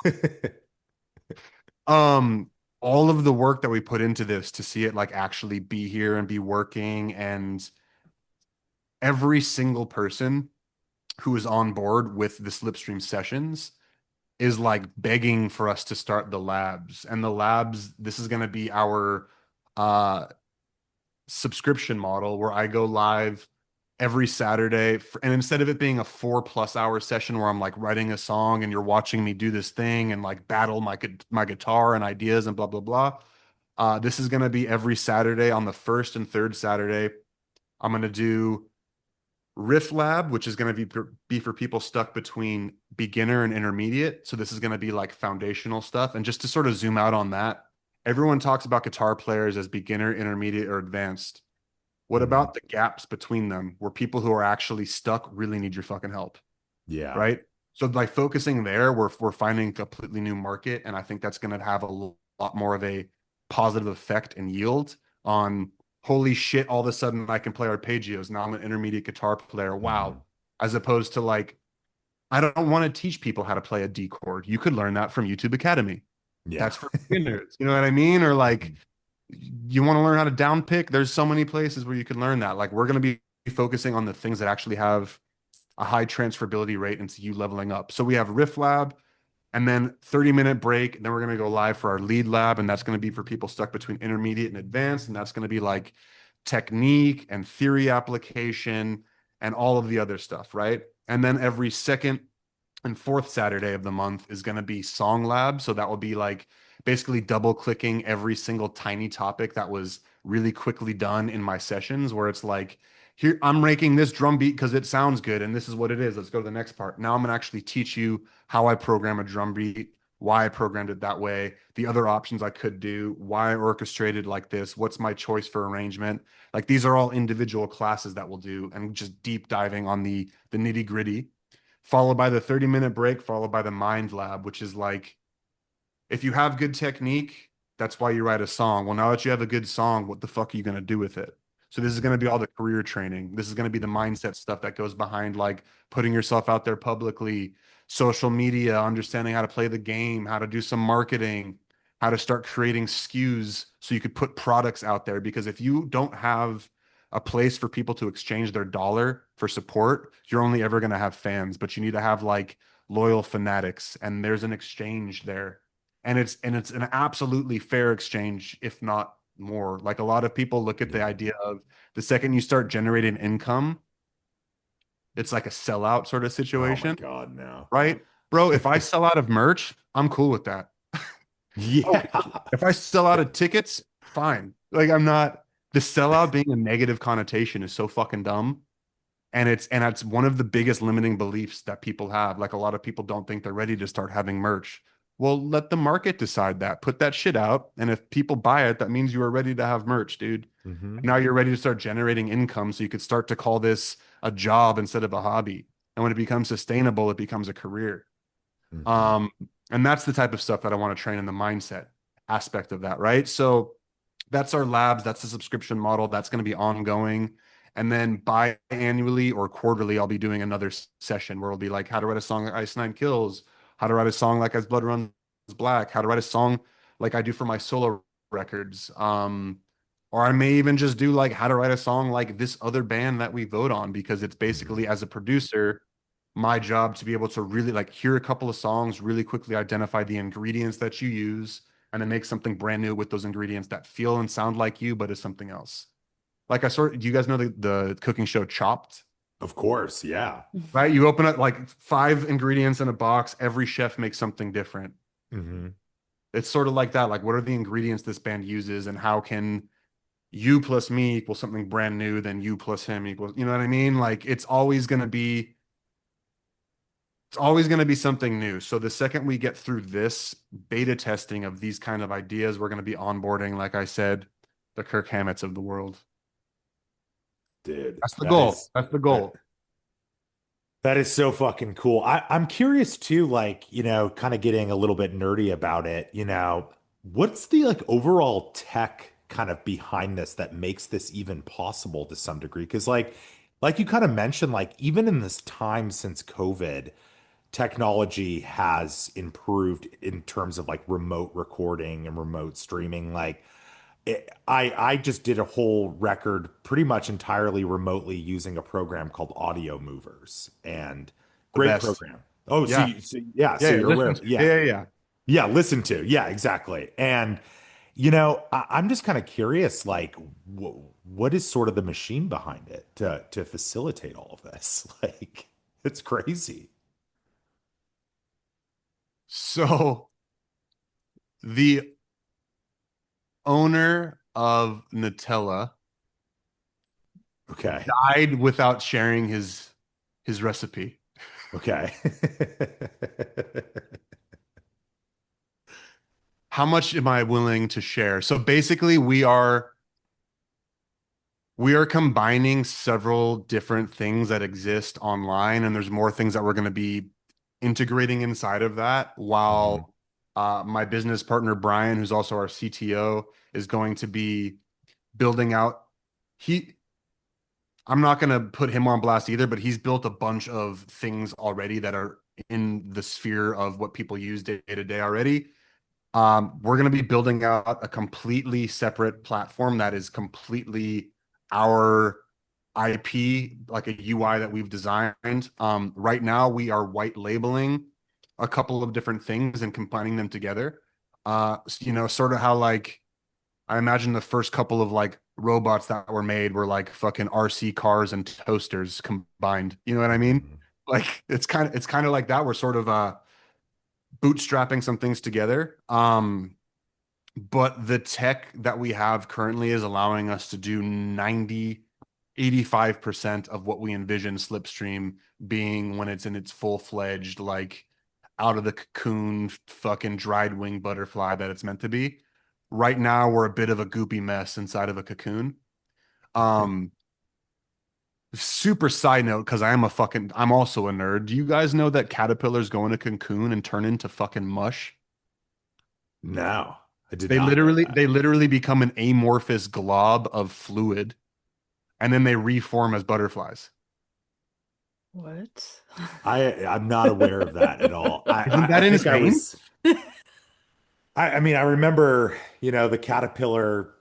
bro. Um, all of the work that we put into this to see it like actually be here and be working, and every single person who is on board with the Slipstream sessions is like begging for us to start the labs. And the labs, this is going to be our uh subscription model where I go live every Saturday. And instead of it being a 4+ hour session where I'm like writing a song and you're watching me do this thing and like battle my guitar and ideas and blah blah blah. This is going to be every Saturday. On the first and third Saturday, I'm going to do Riff Lab, which is going to be for people stuck between beginner and intermediate. So this is going to be like foundational stuff. And just to sort of zoom out on that, everyone talks about guitar players as beginner, intermediate, or advanced. What Mhm. about the gaps between them where people who are actually stuck really need your fucking help, Yeah. right? So like focusing there, we're finding a completely new market, and I think that's going to have a lot more of a positive effect and yield on holy shit, all of a sudden I can play arpeggios. Now I'm an intermediate guitar player. Mhm. Wow. As opposed to like, I don't want to teach people how to play a D chord. You could learn that from YouTube Academy. Yeah. That's for beginners. You know what I mean? Or like, Mhm. you want to learn how to down pick? There's so many places where you can learn that. Like, we're going to be focusing on the things that actually have a high transferability rate into you leveling up. So we have Riff Lab and then 30-minute break. And then we're going to go live for our lead lab. And that's going to be for people stuck between intermediate and advanced. And that's going to be like technique and theory application and all of the other stuff, right? And then every second and fourth Saturday of the month is going to be Song Lab. So that will be like basically double clicking every single tiny topic that was really quickly done in my sessions, where it's like, here I'm ranking this drum beat because it sounds good and this is what it is. Let's go to the next part. Now I'm going to actually teach you how I program a drum beat, why I programmed it that way, the other options I could do, why I orchestrated like this, what's my choice for arrangement. Like these are all individual classes that we'll do and just deep diving on the nitty-gritty, followed by the 30-minute break, followed by the mind lab, which is like if you have good technique, that's why you write a song. Well, now that you have a good song, what the fuck are you going to do with it? So this is going to be all the career training. This is going to be the mindset stuff that goes behind like putting yourself out there publicly, social media, understanding how to play the game, how to do some marketing, how to start creating SKUs so you could put products out there. Because if you don't have a place for people to exchange their dollar for support, you're only ever going to have fans, but you need to have like loyal fanatics and there's an exchange there. And it's an absolutely fair exchange, if not more. Like a lot of people look at the Yeah. idea of the second you start generating income, it's like a sellout sort of Oh my situation, God, no. right? Bro, if I sell out of merch, I'm cool with that. Yeah. If I sell out of tickets, fine. Like I'm not the sellout being a negative connotation is so fucking dumb. And it's one of the biggest limiting beliefs that people have. Like a lot of people don't think they're ready to start having merch. Well, let the market decide that. Put that shit out. And if people buy it, that means you are ready to have merch, dude. Hmm. Now you're ready to start generating income so you could start to call this a job instead of a hobby. And when it becomes sustainable, it becomes a career. Hmm. Um, and that's the type of stuff that I want to train in the mindset aspect of that, right? So that's our labs, that's the subscription model, that's going to be ongoing. And then biannually or quarterly, I'll be doing another session where it'll be like how to write a song like Ice Nine Kills, how to write a song like As Blood Runs Black, how to write a song like I do for my solo records. Or I may even just do like how to write a song like this other band that we vote on, because it's Hmm. basically as a producer, my job to be able to really like hear a couple of songs, really quickly identify the ingredients that you use, and then make something brand new with those ingredients that feel and sound like you, but is something else. Like do you guys know the cooking show Chopped? Of course, yeah. Right? You open up like five ingredients in a box, every chef makes something different. Hmm. It's sort of like that. Like, what are the ingredients this band uses, and how can you plus me equal something brand new, then you plus him equals, you know what I mean? Like, it's always going to be something new. So the second we get through this beta testing of these kind of ideas, we're going to be onboarding, like I said, the Kirk Hammetts of the world. Dude, That's the that goal. is That's the that goal. that is so fucking cool. I'm curious too, like, kind of getting a little bit nerdy about it, what's the like overall tech kind of behind this that makes this even possible to some degree? Because like you kind of mentioned, like even in this time since COVID, technology has improved in terms of like remote recording and remote streaming. Like I just did a whole record pretty much entirely remotely using a program called Audio Movers, and The great best. program. Oh, so, Yeah. yeah, Yeah. so Yeah. you're aware Listen of to. it. Yeah. Yeah. Yeah. Yeah. Yeah, listen to. Yeah, exactly. And I'm just kind of curious, like, what is sort of the machine behind it to facilitate all of this? Like, it's crazy. So the owner of Nutella Okay. died without sharing his recipe. Okay. How much am I willing to share? So basically, we are combining several different things that exist online, and there's more things that we're going to be integrating inside of that. Hmm. While my business partner Brian, who's also our CTO, is going to be building out. He, I'm not going to put him on blast either, but he's built a bunch of things already that are in the sphere of what people use day to day already. We're going to be building out a completely separate platform that is completely our IP, like a UI that we've designed. Right now, we are white labeling a couple of different things and combining them together. Sort of how like I imagine the first couple of like robots that were made were like fucking RC cars and toasters combined. You know what I mean? Hmm. Like it's kind of like that. We're sort of bootstrapping some things together. But the tech that we have currently is allowing us to do 98% 85% of what we envision Slipstream being when it's in its full-fledged, like out of the cocoon, fucking dried wing butterfly that it's meant to be. Right now, we're a bit of a goopy mess inside of a cocoon. Um, Super side note, because I'm also a nerd. Do you guys know that caterpillars go in a cocoon and turn into fucking mush? No, I did They not know literally that. they literally become an amorphous glob of fluid, and then they reform as butterflies. What? I'm not aware of that at all. Isn't I that think I insane? was. I mean, I remember, the caterpillar,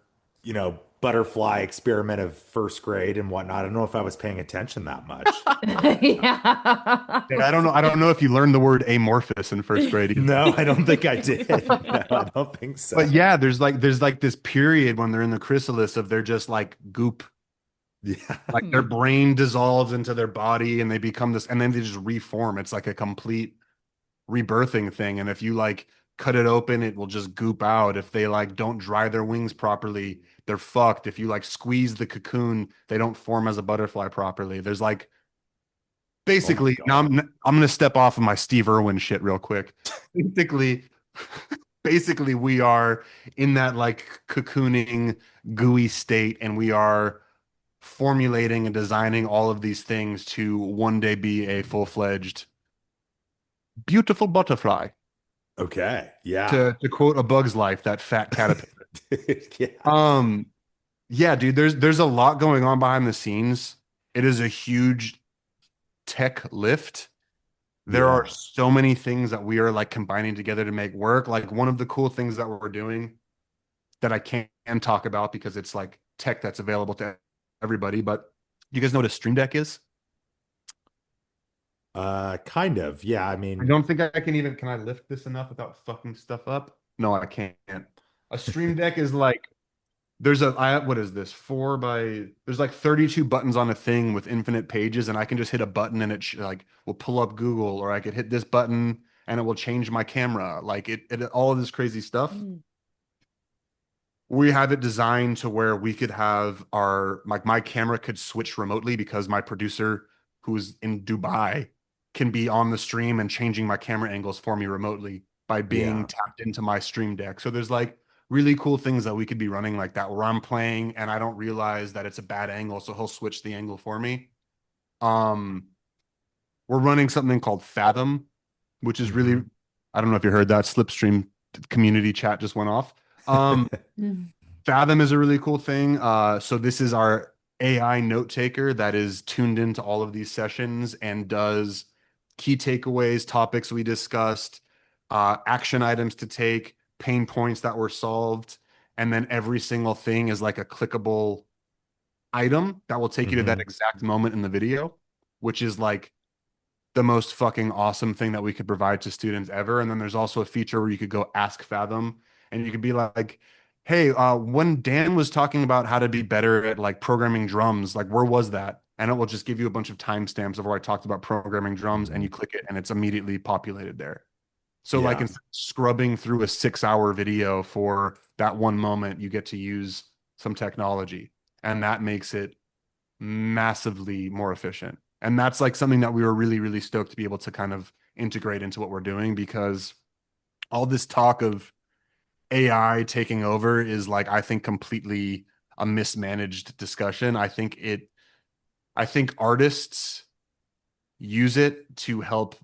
butterfly experiment of first grade and whatnot. I don't know if I was paying attention that much. Yeah. Yeah, I don't know. I don't know if you learned the word amorphous in first grade either. No, I don't think I did. No, I don't think But so. yeah, there's like this period when they're in the chrysalis of they're just like goop. Yeah. Like their brain dissolves into their body and they become this, and then they just reform. It's like a complete rebirthing thing. And if you like cut it open, it will just goop out. If they like don't dry their wings properly, they're fucked. If you like squeeze the cocoon, they don't form as a butterfly properly. There's like Oh my basically now God. I'm gonna step off of my Steve Irwin shit real quick. Basically, basically we are in that like cocooning, gooey state, and we are formulating and designing all of these things to one day be a full-fledged beautiful butterfly. Okay. Yeah. To quote A Bug's Life, that fat caterpillar. Yeah. Um, yeah, dude, there's a lot going on behind the scenes. It is a huge tech lift. There are Yeah. so many things that we are like combining together to make work. Like one of the cool things that we're doing that I can't talk about because it's like tech that's available to everybody, but you guys know what a Stream Deck is? Kind of. Yeah. I I mean, don't think I can even, can I lift this enough without fucking stuff up? No, I can't. A Stream Deck is like, what is this? There's like 32 buttons on a thing with infinite pages, and I can just hit a button and like will pull up Google, or I could hit this button and it will change my camera. Like all of this crazy stuff. We have it designed to where we could have like my camera could switch remotely because my producer who's in Dubai can be on the stream and changing my camera angles for me remotely by being yeah. tapped into my Stream Deck. So there's like really cool things that we could be running like that where I'm playing and I don't realize that it's a bad angle, so he'll switch the angle for me. Um, we're running something called Fathom, which is really, Mhm. I don't know if you heard that Slipstream community chat just went off. Um, Mm. Fathom is a really cool thing. So this is our AI note taker that is tuned into all of these sessions and does key takeaways, topics we discussed, action items to take, pain points that were solved, and then every single thing is like a clickable item that will take you to that Mhm. exact moment in the video, which is like the most fucking awesome thing that we could provide to students ever. And then there's also a feature where you could go ask Fathom and you could be like, hey, when Dan was talking about how to be better at like programming drums, like where was that? And it will just give you a bunch of timestamps of where I talked about programming drums and you Mhm. click it and it's immediately populated there. So like Yeah. instead of scrubbing through a 6 hour video for that one moment, you get to use some technology and that makes it massively more efficient. And that's like something that we were really, really stoked to be able to kind of integrate into what we're doing because all this talk of AI taking over is like, I think completely a mismanaged discussion. I think artists use it to help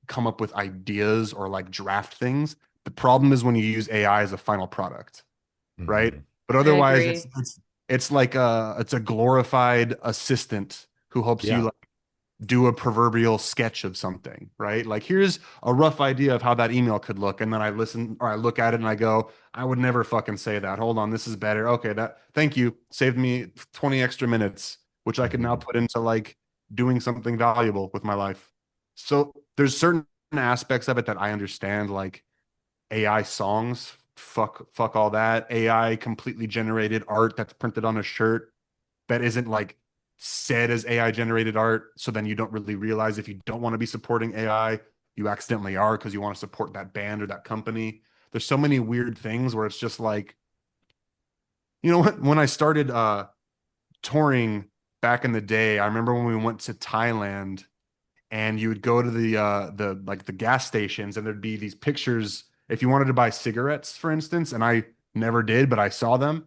come up with ideas or like draft things. The problem is when you use AI as a final product, right? Mhm. But I otherwise agree. it's like it's a glorified assistant who helps you Yeah. like do a proverbial sketch of something, right? Like here's a rough idea of how that email could look, and then I listen or I look at it and I go, I would never fucking say that. Hold on, this is better. Okay, that thank you. Saved me 20 extra minutes, which I can now Mhm. put into like doing something valuable with my life. So there's certain aspects of it that I understand, like AI songs, fuck all that. AI completely generated art that's printed on a shirt that isn't like said as AI generated art. So then you don't really realize if you don't want to be supporting AI, you accidentally are because you want to support that band or that company. There's so many weird things where it's just like, you know what? When I started touring back in the day. I remember when we went to Thailand and you would go to the like the gas stations and there'd be these pictures if you wanted to buy cigarettes, for instance, and I never did, but I saw them.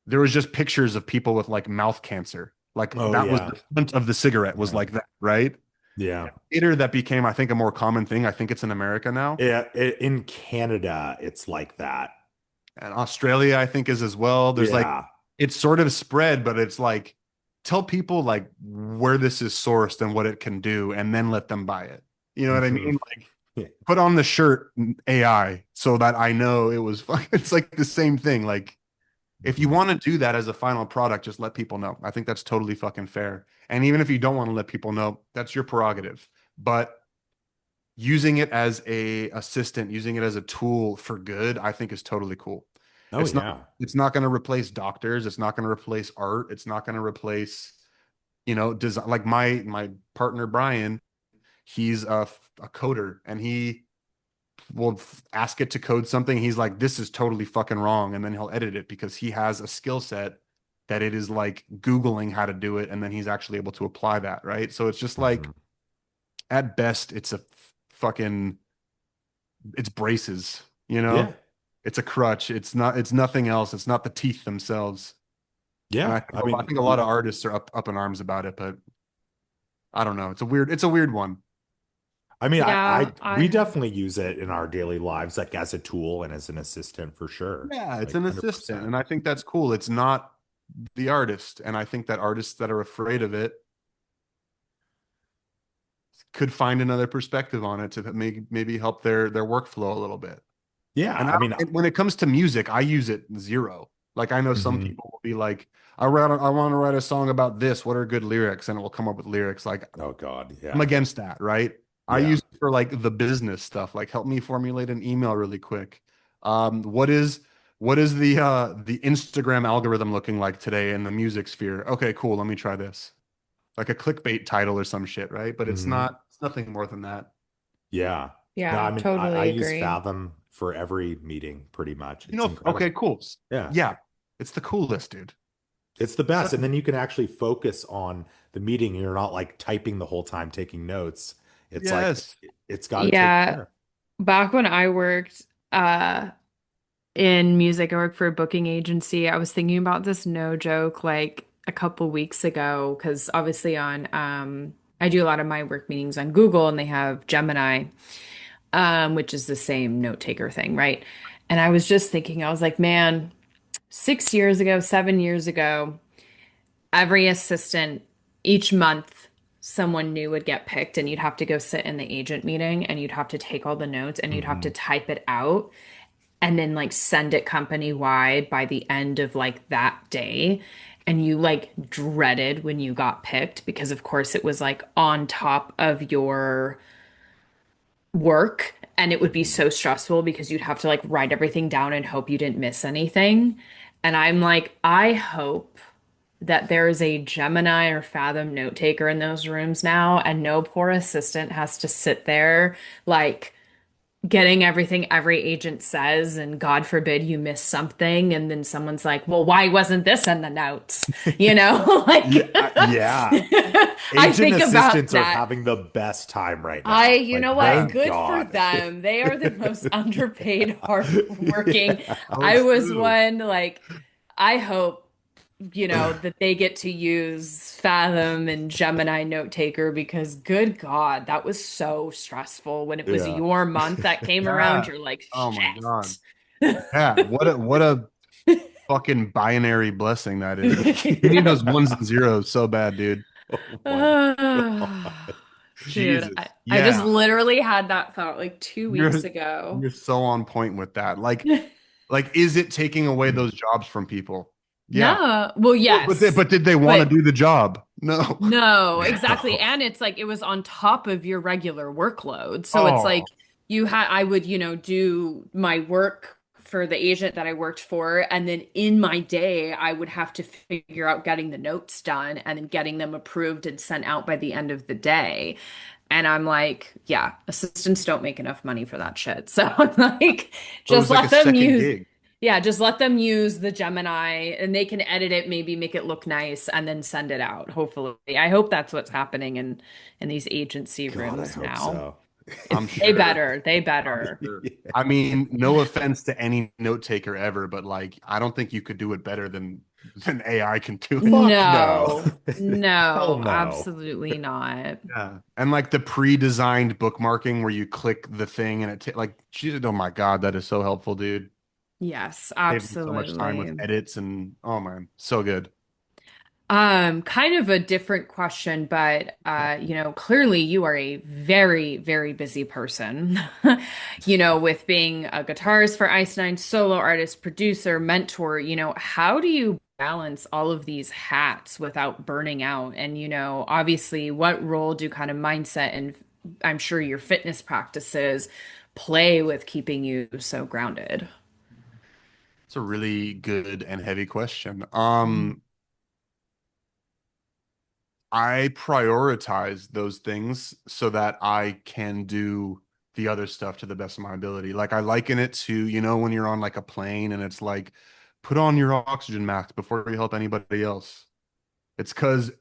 There was just pictures of people with like mouth cancer. Like Oh that was yeah. the front of the cigarette was Yeah. like that, right? Yeah. Later, that became, I think, a more common thing. I think it's in America now. Yeah, in Canada, it's like that. And Australia, I think, is as well. There's like Yeah. it's sort of spread, but it's like tell people like where this is sourced and what it can do, and then let them buy it. You know what I Hmm. mean? Like put on the shirt AI so that I know it was it's like the same thing. Like if you want to do that as a final product, just let people know. I think that's totally fucking fair. And even if you don't want to let people know, that's your prerogative. But using it as a assistant, using it as a tool for good, I think is totally cool. Oh It's not yeah. it's not going to replace doctors, it's not going to replace art, it's not going to replace, design. Like my partner Brian, he's a coder and he will ask it to code something. He's like, this is totally fucking wrong. And then he'll edit it because he has a skill set that it is like Googling how to do it. And then he's actually able to apply that. Right. So it's just like, Hmm. at best, it's a fucking, it's braces, Yeah. it's a crutch. It's nothing else. It's not the teeth themselves. And Yeah. I I mean, think a lot of artists are up in arms about it, but I don't know. It's a weird one. Yeah, we I definitely use it in our daily lives, like as a tool and as an assistant for sure. Yeah, it's Like an assistant. 100%. And I think that's cool. It's not the artist. And I think that artists that are afraid of it could find another perspective on it to maybe help their workflow a little bit. Yeah. And I mean, when it comes to music, I use it zero. Like I know some mhm. people will be like, I want to write a song about this. What are good lyrics? And it will come up with lyrics. Like Oh God. I'm Yeah. against that, right? I Yeah. use it for like the business stuff. Like help me formulate an email really quick. What is the Instagram algorithm looking like today in the music sphere? Okay, cool. Let me try this. Like a clickbait title or some shit, right? But Hmm. it's nothing more than that. Yeah. No, I yeah, mean, I totally use agree. Fathom for every meeting pretty much. You It's know, okay, incredible. cool. Yeah. Yeah, it's the coolest, dude. It's the best. Such And then you can actually focus on the meeting. You're not like typing the whole time, taking notes. It's like yes. it's got to take Yeah, care. back when I worked in music, I worked for a booking agency. I was thinking about this no joke like a couple weeks ago because obviously on I do a lot of my work meetings on Google and they have Gemini, which is the same note taker thing, right? And I was just thinking, I was like, man, 6 years ago, 7 years ago, every assistant each month someone new would get picked and you'd have to go sit in the agent meeting and you'd have to take all the notes and you'd have to Hmm. type it out and then like send it company wide by the end of like that day. And you like dreaded when you got picked because of course it was like on top of your work and it would be Hmm. so stressful because you'd have to like write everything down and hope you didn't miss anything. And I'm like, I hope that there is a Gemini or Fathom note taker in those rooms now, and no poor assistant has to sit there like getting everything every agent says, and God forbid you miss something, and then someone's like, "Well, why wasn't this in the notes?" You know, Yeah, like yeah. I Agent think about assistants are that. having the best time right now. You Like, know what? Yeah. thank Good for God. them. They are the most underpaid, hardworking. Yeah. Oh, I it's was true. one like, I hope that they get to use Fathom and Gemini Note Taker because good God, that was so stressful when it was Yeah. your month that came around. Yeah. You're like, Oh my God. shit. Yeah. What a fucking binary blessing that is. You need Yeah. those ones and zeros so bad, dude. Oh my Ah, God. dude, I, Jesus. I just Yeah. literally had that thought like 2 weeks You're ago. you're so on point with that. Like is it taking away those jobs from people? Yeah. No, well, Well, but yes, did they want to but do the job? No. no, exactly. No. And it's like it was on top of your regular workload. So it's like Oh, I would, do my work for the agent that I worked for. And then in my day, I would have to figure out getting the notes done and then getting them approved and sent out by the end of the day. And I'm like, yeah, assistants don't make enough money for that shit. So I'm like, so it just was like let a them second use gig. Yeah, just let them use the Gemini and they can edit it, maybe make it look nice and then send it out, hopefully. I hope that's what's happening in these agency God, I rooms hope now. so. I'm They sure. better. They I'm better. sure. Yeah. I mean, no offense to any note taker ever, but like, I don't think you could do it better than AI can do it. Fuck no. No, Hell no, no. absolutely not. Yeah. And like the pre-designed bookmarking where you click the thing and like, Jesus, oh my God, that is so helpful, dude. Yes, Saved me so much time with absolutely. edits and oh man, so good. Kind of a different question, but clearly you are a very, very busy person. With being a guitarist for Ice Nine, solo artist, producer, mentor, how do you balance all of these hats without burning out? And, obviously, what role do kind of mindset and I'm sure your fitness practices play with keeping you so grounded? It's a really good and heavy question. I prioritize those things so that I can do the other stuff to the best of my ability. Like I liken it to, when you're on like a plane and it's like, put on your oxygen mask before you help anybody else. It's because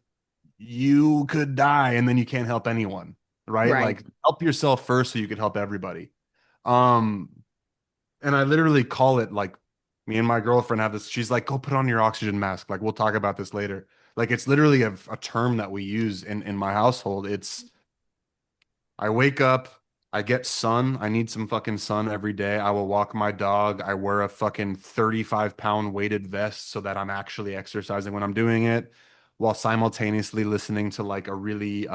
you could die and then you can't help anyone, right? Right. Like help yourself first so you could help everybody. Um, and I literally call it like me and my girlfriend have this. She's like, go put on your oxygen mask. Like, we'll talk about this later. Like, it's literally a term that we use in my household. It's I wake up, I get sun. I need some fucking sun every day. I will walk my dog. I wear a fucking 35-pound weighted vest so that I'm actually exercising when I'm doing it, while simultaneously listening to like a really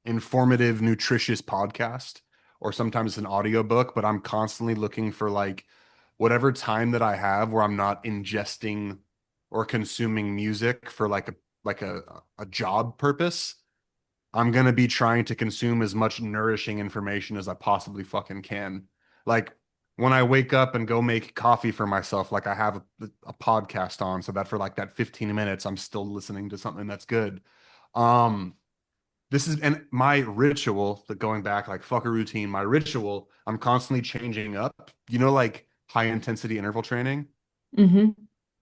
informative, nutritious podcast, or sometimes an audiobook, but I'm constantly looking for like whatever time that I have where I'm not ingesting or consuming music for like a job purpose. I'm gonna be trying to consume as much nourishing information as I possibly fucking can. Like when I wake up and go make coffee for myself, like I have a podcast on so that for like that 15 minutes I'm still listening to something that's good. Um, this is and my ritual that going back like fuck a routine, my ritual, I'm constantly changing up. Like high intensity interval training, Hmm.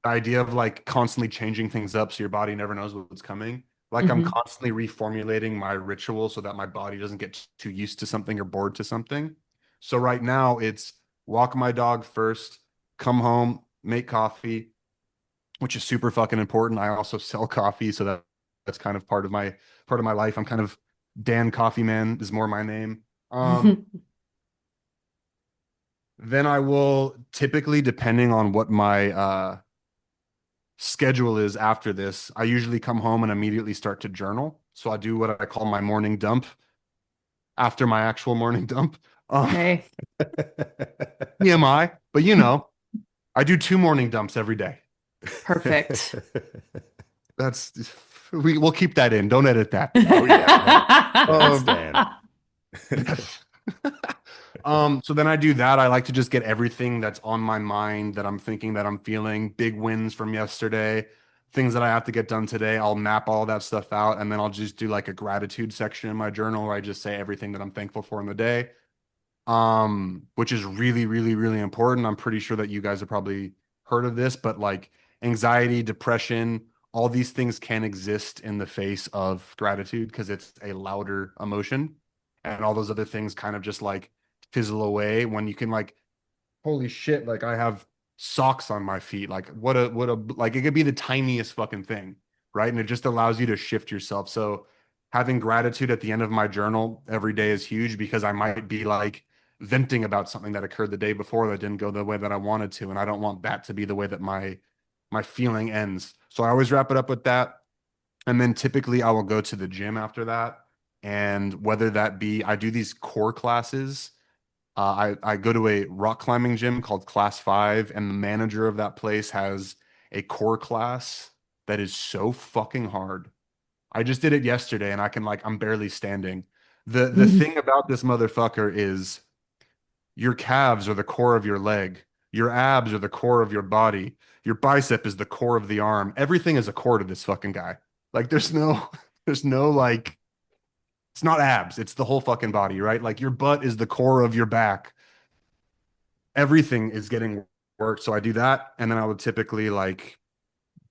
the idea of like constantly changing things up so your body never knows what's coming. Like I'm Hmm. constantly reformulating my ritual so that my body doesn't get too used to something or bored to something. So right now it's walk my dog first, come home, make coffee, which is super fucking important. I also sell coffee, so that's kind of part of my life. I'm kind of Dan Coffee Man is more my name. Then I will typically, depending on what my schedule is after this, I usually come home and immediately start to journal. So I do what I call my morning dump after my actual morning dump. Okay. TMI, but I do two morning dumps every day. Perfect. That's we'll keep that in. Don't edit that. Oh yeah, no, that's Um, staying. so then I do that. I like to just get everything that's on my mind that I'm thinking that I'm feeling, big wins from yesterday, things that I have to get done today. I'll map all that stuff out and then I'll just do like a gratitude section in my journal where I just say everything that I'm thankful for in the day. Which is really, really, really important. I'm pretty sure that you guys have probably heard of this, but like anxiety, depression, all these things can exist in the face of gratitude because it's a louder emotion. And all those other things kind of just like fizzle away when you can like, holy shit, like I have socks on my feet. Like what a like it could be the tiniest fucking thing, right? And it just allows you to shift yourself. So having gratitude at the end of my journal every day is huge because I might be like venting about something that occurred the day before that didn't go the way that I wanted to, and I don't want that to be the way that my feeling ends. So I always wrap it up with that. And then typically I will go to the gym after that. And whether that be I do these core classes, I go to a rock climbing gym called Class 5, and the manager of that place has a core class that is so fucking hard. I just did it yesterday and I'm barely standing. The thing about this motherfucker is your calves are the core of your leg. Your abs are the core of your body. Your bicep is the core of the arm. Everything is a core to this fucking guy. Like there's no like it's not abs, it's the whole fucking body, right? Like your butt is the core of your back. Everything is getting work. So I do that, and then I would typically like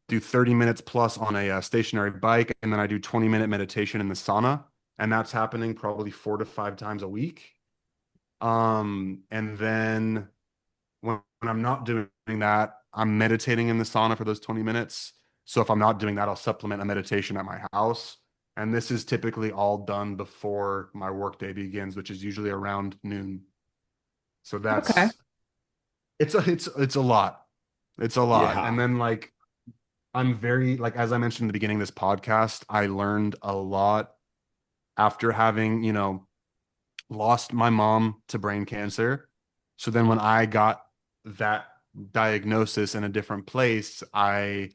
do 30 minutes plus on a stationary bike, and then I do 20-minute meditation in the sauna, and that's happening probably 4 to 5 times a week. And then when I'm not doing that, I'm meditating in the sauna for those 20 minutes. So if I'm not doing that, I'll supplement a meditation at my house. And this is typically all done before my workday begins, which is usually around noon. So Okay. that's it's a lot. It's a lot. Yeah. And then like I'm very like as I mentioned in the beginning of this podcast, I learned a lot after having, lost my mom to brain cancer. So then when I got that diagnosis in a different place, I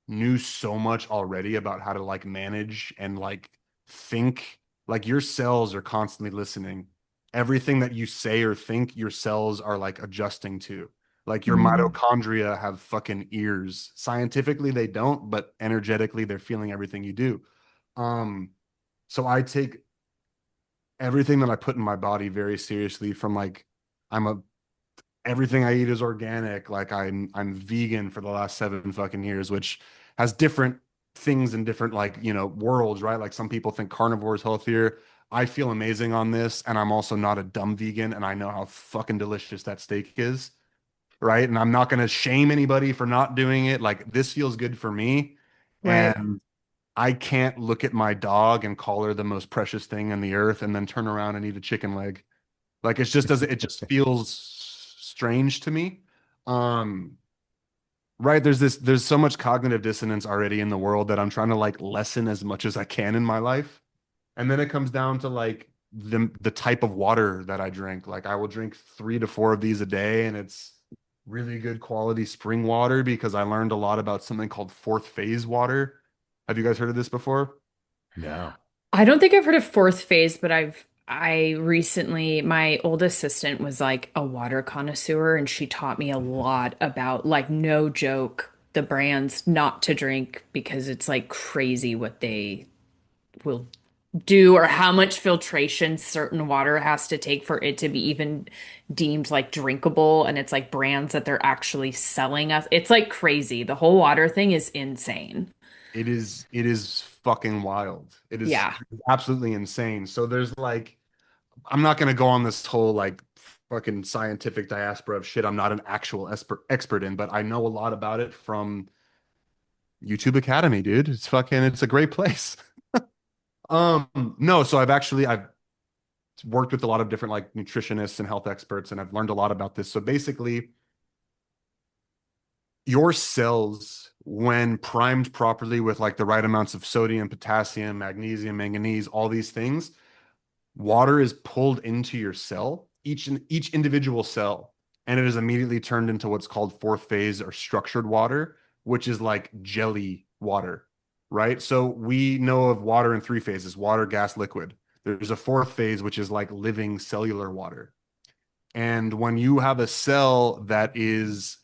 knew so much already about how to like manage and like think. Like your cells are constantly listening. Everything that you say or think, your cells are like adjusting to. Like your Mm. mitochondria have fucking ears. Scientifically, they don't, but energetically, they're feeling everything you do. Um, so I take everything that I put in my body very seriously from like I'm a everything I eat is organic. Like I'm vegan for the last 7 fucking years, which has different things in different like, worlds, right? Like some people think carnivore is healthier. I feel amazing on this, and I'm also not a dumb vegan, and I know how fucking delicious that steak is, right? And I'm not gonna shame anybody for not doing it. Like this feels good for me. Right. And I can't look at my dog and call her the most precious thing on the earth and then turn around and eat a chicken leg. Like it's just doesn't it just feels strange to me. Um, right. There's so much cognitive dissonance already in the world that I'm trying to like lessen as much as I can in my life. And then it comes down to like the type of water that I drink. Like I will drink 3 to 4 of these a day, and it's really good quality spring water because I learned a lot about something called fourth phase water. Have you guys heard of this before? No. I don't think I've heard of fourth phase, but I recently, my old assistant was like a water connoisseur, and she taught me a lot about, like, no joke, the brands not to drink because it's like crazy what they will do, or how much filtration certain water has to take for it to be even deemed like drinkable. And it's like brands that they're actually selling us. It's like crazy. The whole water thing is insane. It is fucking wild. It is Yeah. absolutely insane. So there's like I'm not gonna go on this whole like fucking scientific diaspora of shit I'm not an actual expert in, but I know a lot about it from YouTube Academy, dude. It's a great place. No, so I've worked with a lot of different like nutritionists and health experts, and I've learned a lot about this. So basically, your cells, when primed properly with like the right amounts of sodium, potassium, magnesium, manganese, all these things, water is pulled into your cell, each individual cell, and it is immediately turned into what's called fourth phase or structured water, which is like jelly water, right? So we know of water in 3 phases: water, gas, liquid. There's a fourth phase, which is like living cellular water. And when you have a cell that is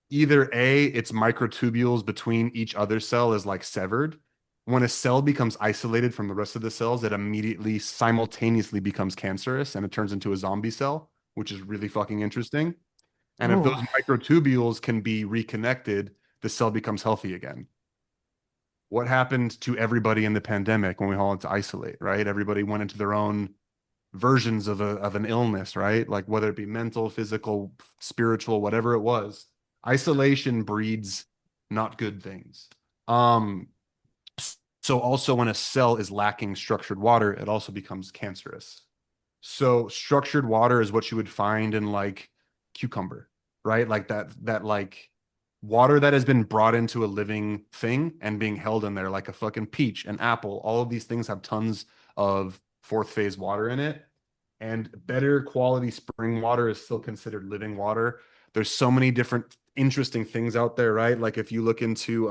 either A, its microtubules between each other cell is like severed. When a cell becomes isolated from the rest of the cells, it immediately simultaneously becomes cancerous and it turns into a zombie cell, which is really fucking interesting. And if those Oh. microtubules can be reconnected, the cell becomes healthy again. What happened to everybody in the pandemic when we all had to isolate, right? Everybody went into their own versions of an illness, right? Like whether it be mental, physical, spiritual, whatever it was. Isolation breeds not good things. Um, so also when a cell is lacking structured water, it also becomes cancerous. So structured water is what you would find in like cucumber, right? Like that like water that has been brought into a living thing and being held in there, like a fucking peach, an apple. All of these things have tons of fourth phase water in it. And better quality spring water is still considered living water. There's so many different interesting things out there, right? Like if you look into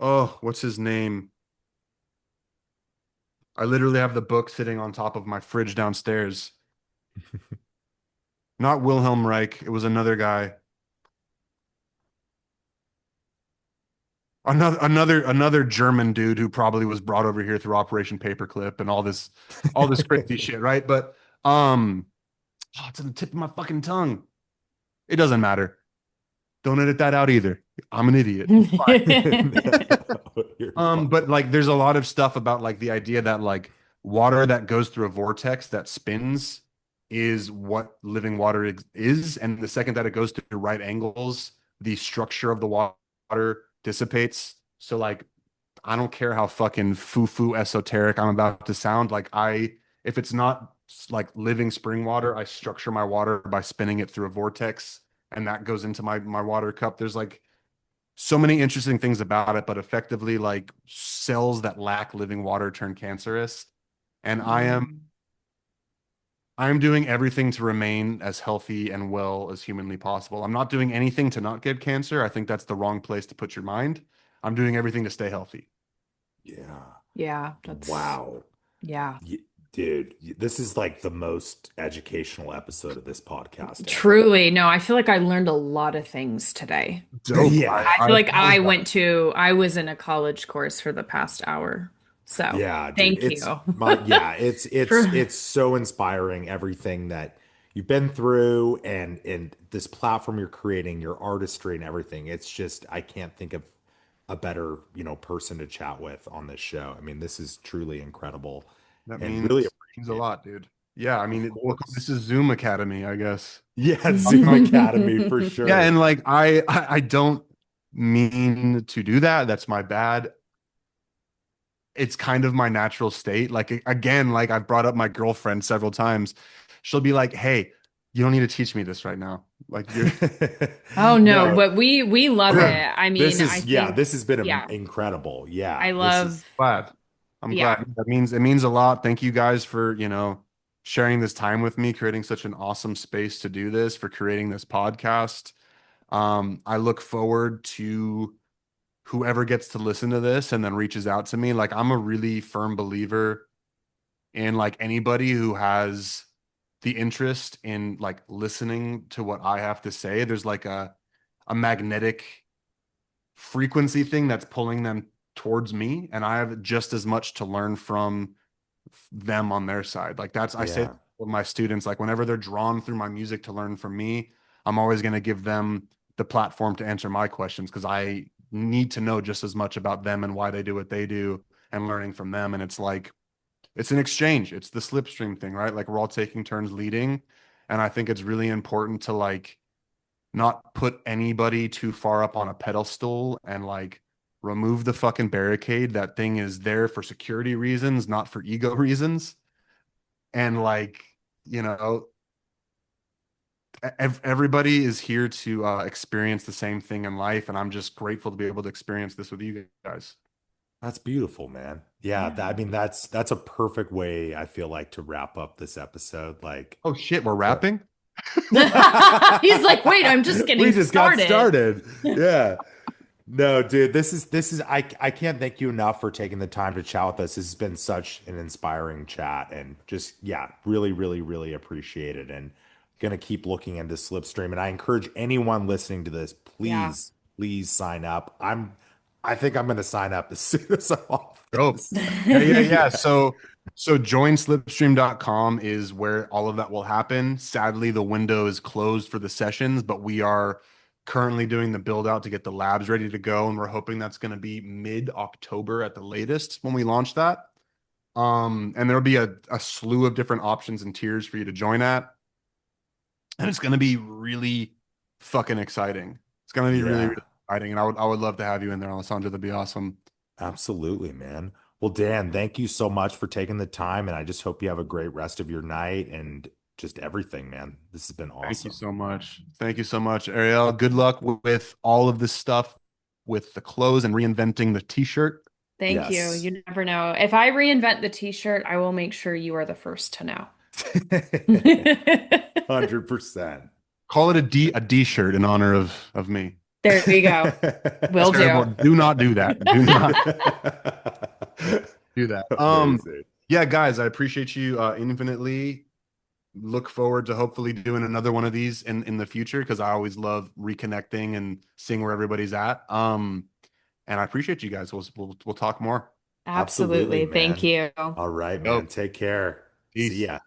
oh, what's his name? I literally have the book sitting on top of my fridge downstairs. Not Wilhelm Reich. It was another guy. Another German dude who probably was brought over here through Operation Paperclip and all this crazy shit, right? But oh, it's on the tip of my fucking tongue. It doesn't matter. Don't edit that out either. I'm an idiot. You're fine. But like there's a lot of stuff about like the idea that like water that goes through a vortex that spins is what living water is. And the second that it goes to right angles, the structure of the water dissipates. So like I don't care how fucking foo-foo esoteric I'm about to sound. Like if it's not like living spring water, I structure my water by spinning it through a vortex, and that goes into my water cup. There's like so many interesting things about it, but effectively, like cells that lack living water turn cancerous. And Mm. I am doing everything to remain as healthy and well as humanly possible. I'm not doing anything to not get cancer. I think that's the wrong place to put your mind. I'm doing everything to stay healthy. Yeah. Yeah, that's Wow. yeah. Dude, this is like the most educational episode of this podcast ever. Truly, no, I feel like I learned a lot of things today. Dope. Yeah. I I feel like love that. I was in a college course for the past hour. So Yeah, dude. thank It's you my yeah, it's it's for, it's so inspiring everything that you've been through and this platform you're creating, your artistry and everything. It's just I can't think of a better, person to chat with on this show. I mean, this is truly incredible That and really means a appreciate it. lot, dude. Yeah, I Of mean, look, this course. is Zoom Academy, I guess. Yeah, Zoom Academy for Yeah, sure. and like I don't mean to do that. That's my bad. It's kind of my natural state. Like again, like I've brought up my girlfriend several times. She'll be like, "Hey, you don't need to teach me this right now. Like you're Oh no, No, but we love it. I mean, I think this has been yeah, incredible. Yeah, I this is love glad. I'm yeah. glad. It means a lot. Thank you guys for, sharing this time with me, creating such an awesome space to do this, for creating this podcast. I look forward to whoever gets to listen to this and then reaches out to me. Like I'm a really firm believer in like anybody who has the interest in like listening to what I have to say. There's like a magnetic frequency thing that's pulling them towards me, and I have just as much to learn from them on their side. Like I say yeah. with my students, like whenever they're drawn through my music to learn from me, I'm always going to give them the platform to answer my questions, because I need to know just as much about them and why they do what they do, and learning from them. And it's like it's an exchange. It's the slipstream thing, right? Like we're all taking turns leading, and I think it's really important to like not put anybody too far up on a pedestal, and like remove the fucking barricade. That thing is there for security reasons, not for ego reasons. And like, you know, everybody is here to experience the same thing in life. And I'm just grateful to be able to experience this with you guys. That's beautiful, man. Yeah, Yeah. I mean that's a perfect way I feel like to wrap up this episode. Like Oh shit, we're the rapping? He's like, "Wait, I'm just we getting just got started." started. Yeah. No, dude, this is I can't thank you enough for taking the time to chat with us. This has been such an inspiring chat and just yeah, really, really, really appreciate it. And gonna keep looking into Slipstream. And I encourage anyone listening to this, Yeah. please sign up. I think I'm gonna sign up as soon as I'm off Dope. this. Yeah. Yeah. So join slipstream.com is where all of that will happen. Sadly, the window is closed for the sessions, but we are currently doing the build out to get the labs ready to go, and we're hoping that's going to be mid-October at the latest when we launch that. And there'll be a slew of different options and tiers for you to join at, and it's going to be really fucking exciting. It's going to be really, Yeah. really exciting, and I would love to have you in there, Alessandro. That'd be awesome. Absolutely, man. Well, Dan, thank you so much for taking the time, and I just hope you have a great rest of your night and just everything, man. This has been Thank you awesome. so much. Thank you so much, Ariel. Good luck with all of this stuff with the clothes and reinventing the t-shirt. Thank you. Yes. You never know. If I reinvent the t-shirt, I will make sure you are the first to know. 100%. Call it a D shirt in honor of me. There you go. Will Terrible. do. Do not do that. Do not do that. Amazing. Yeah, guys, I appreciate you infinitely. Look forward to hopefully doing another one of these in the future, because I always love reconnecting and seeing where everybody's at. And I appreciate you guys. We'll talk more. Absolutely, Absolutely. Thank man. you. All right, Go. man. Take care. See Peace. ya.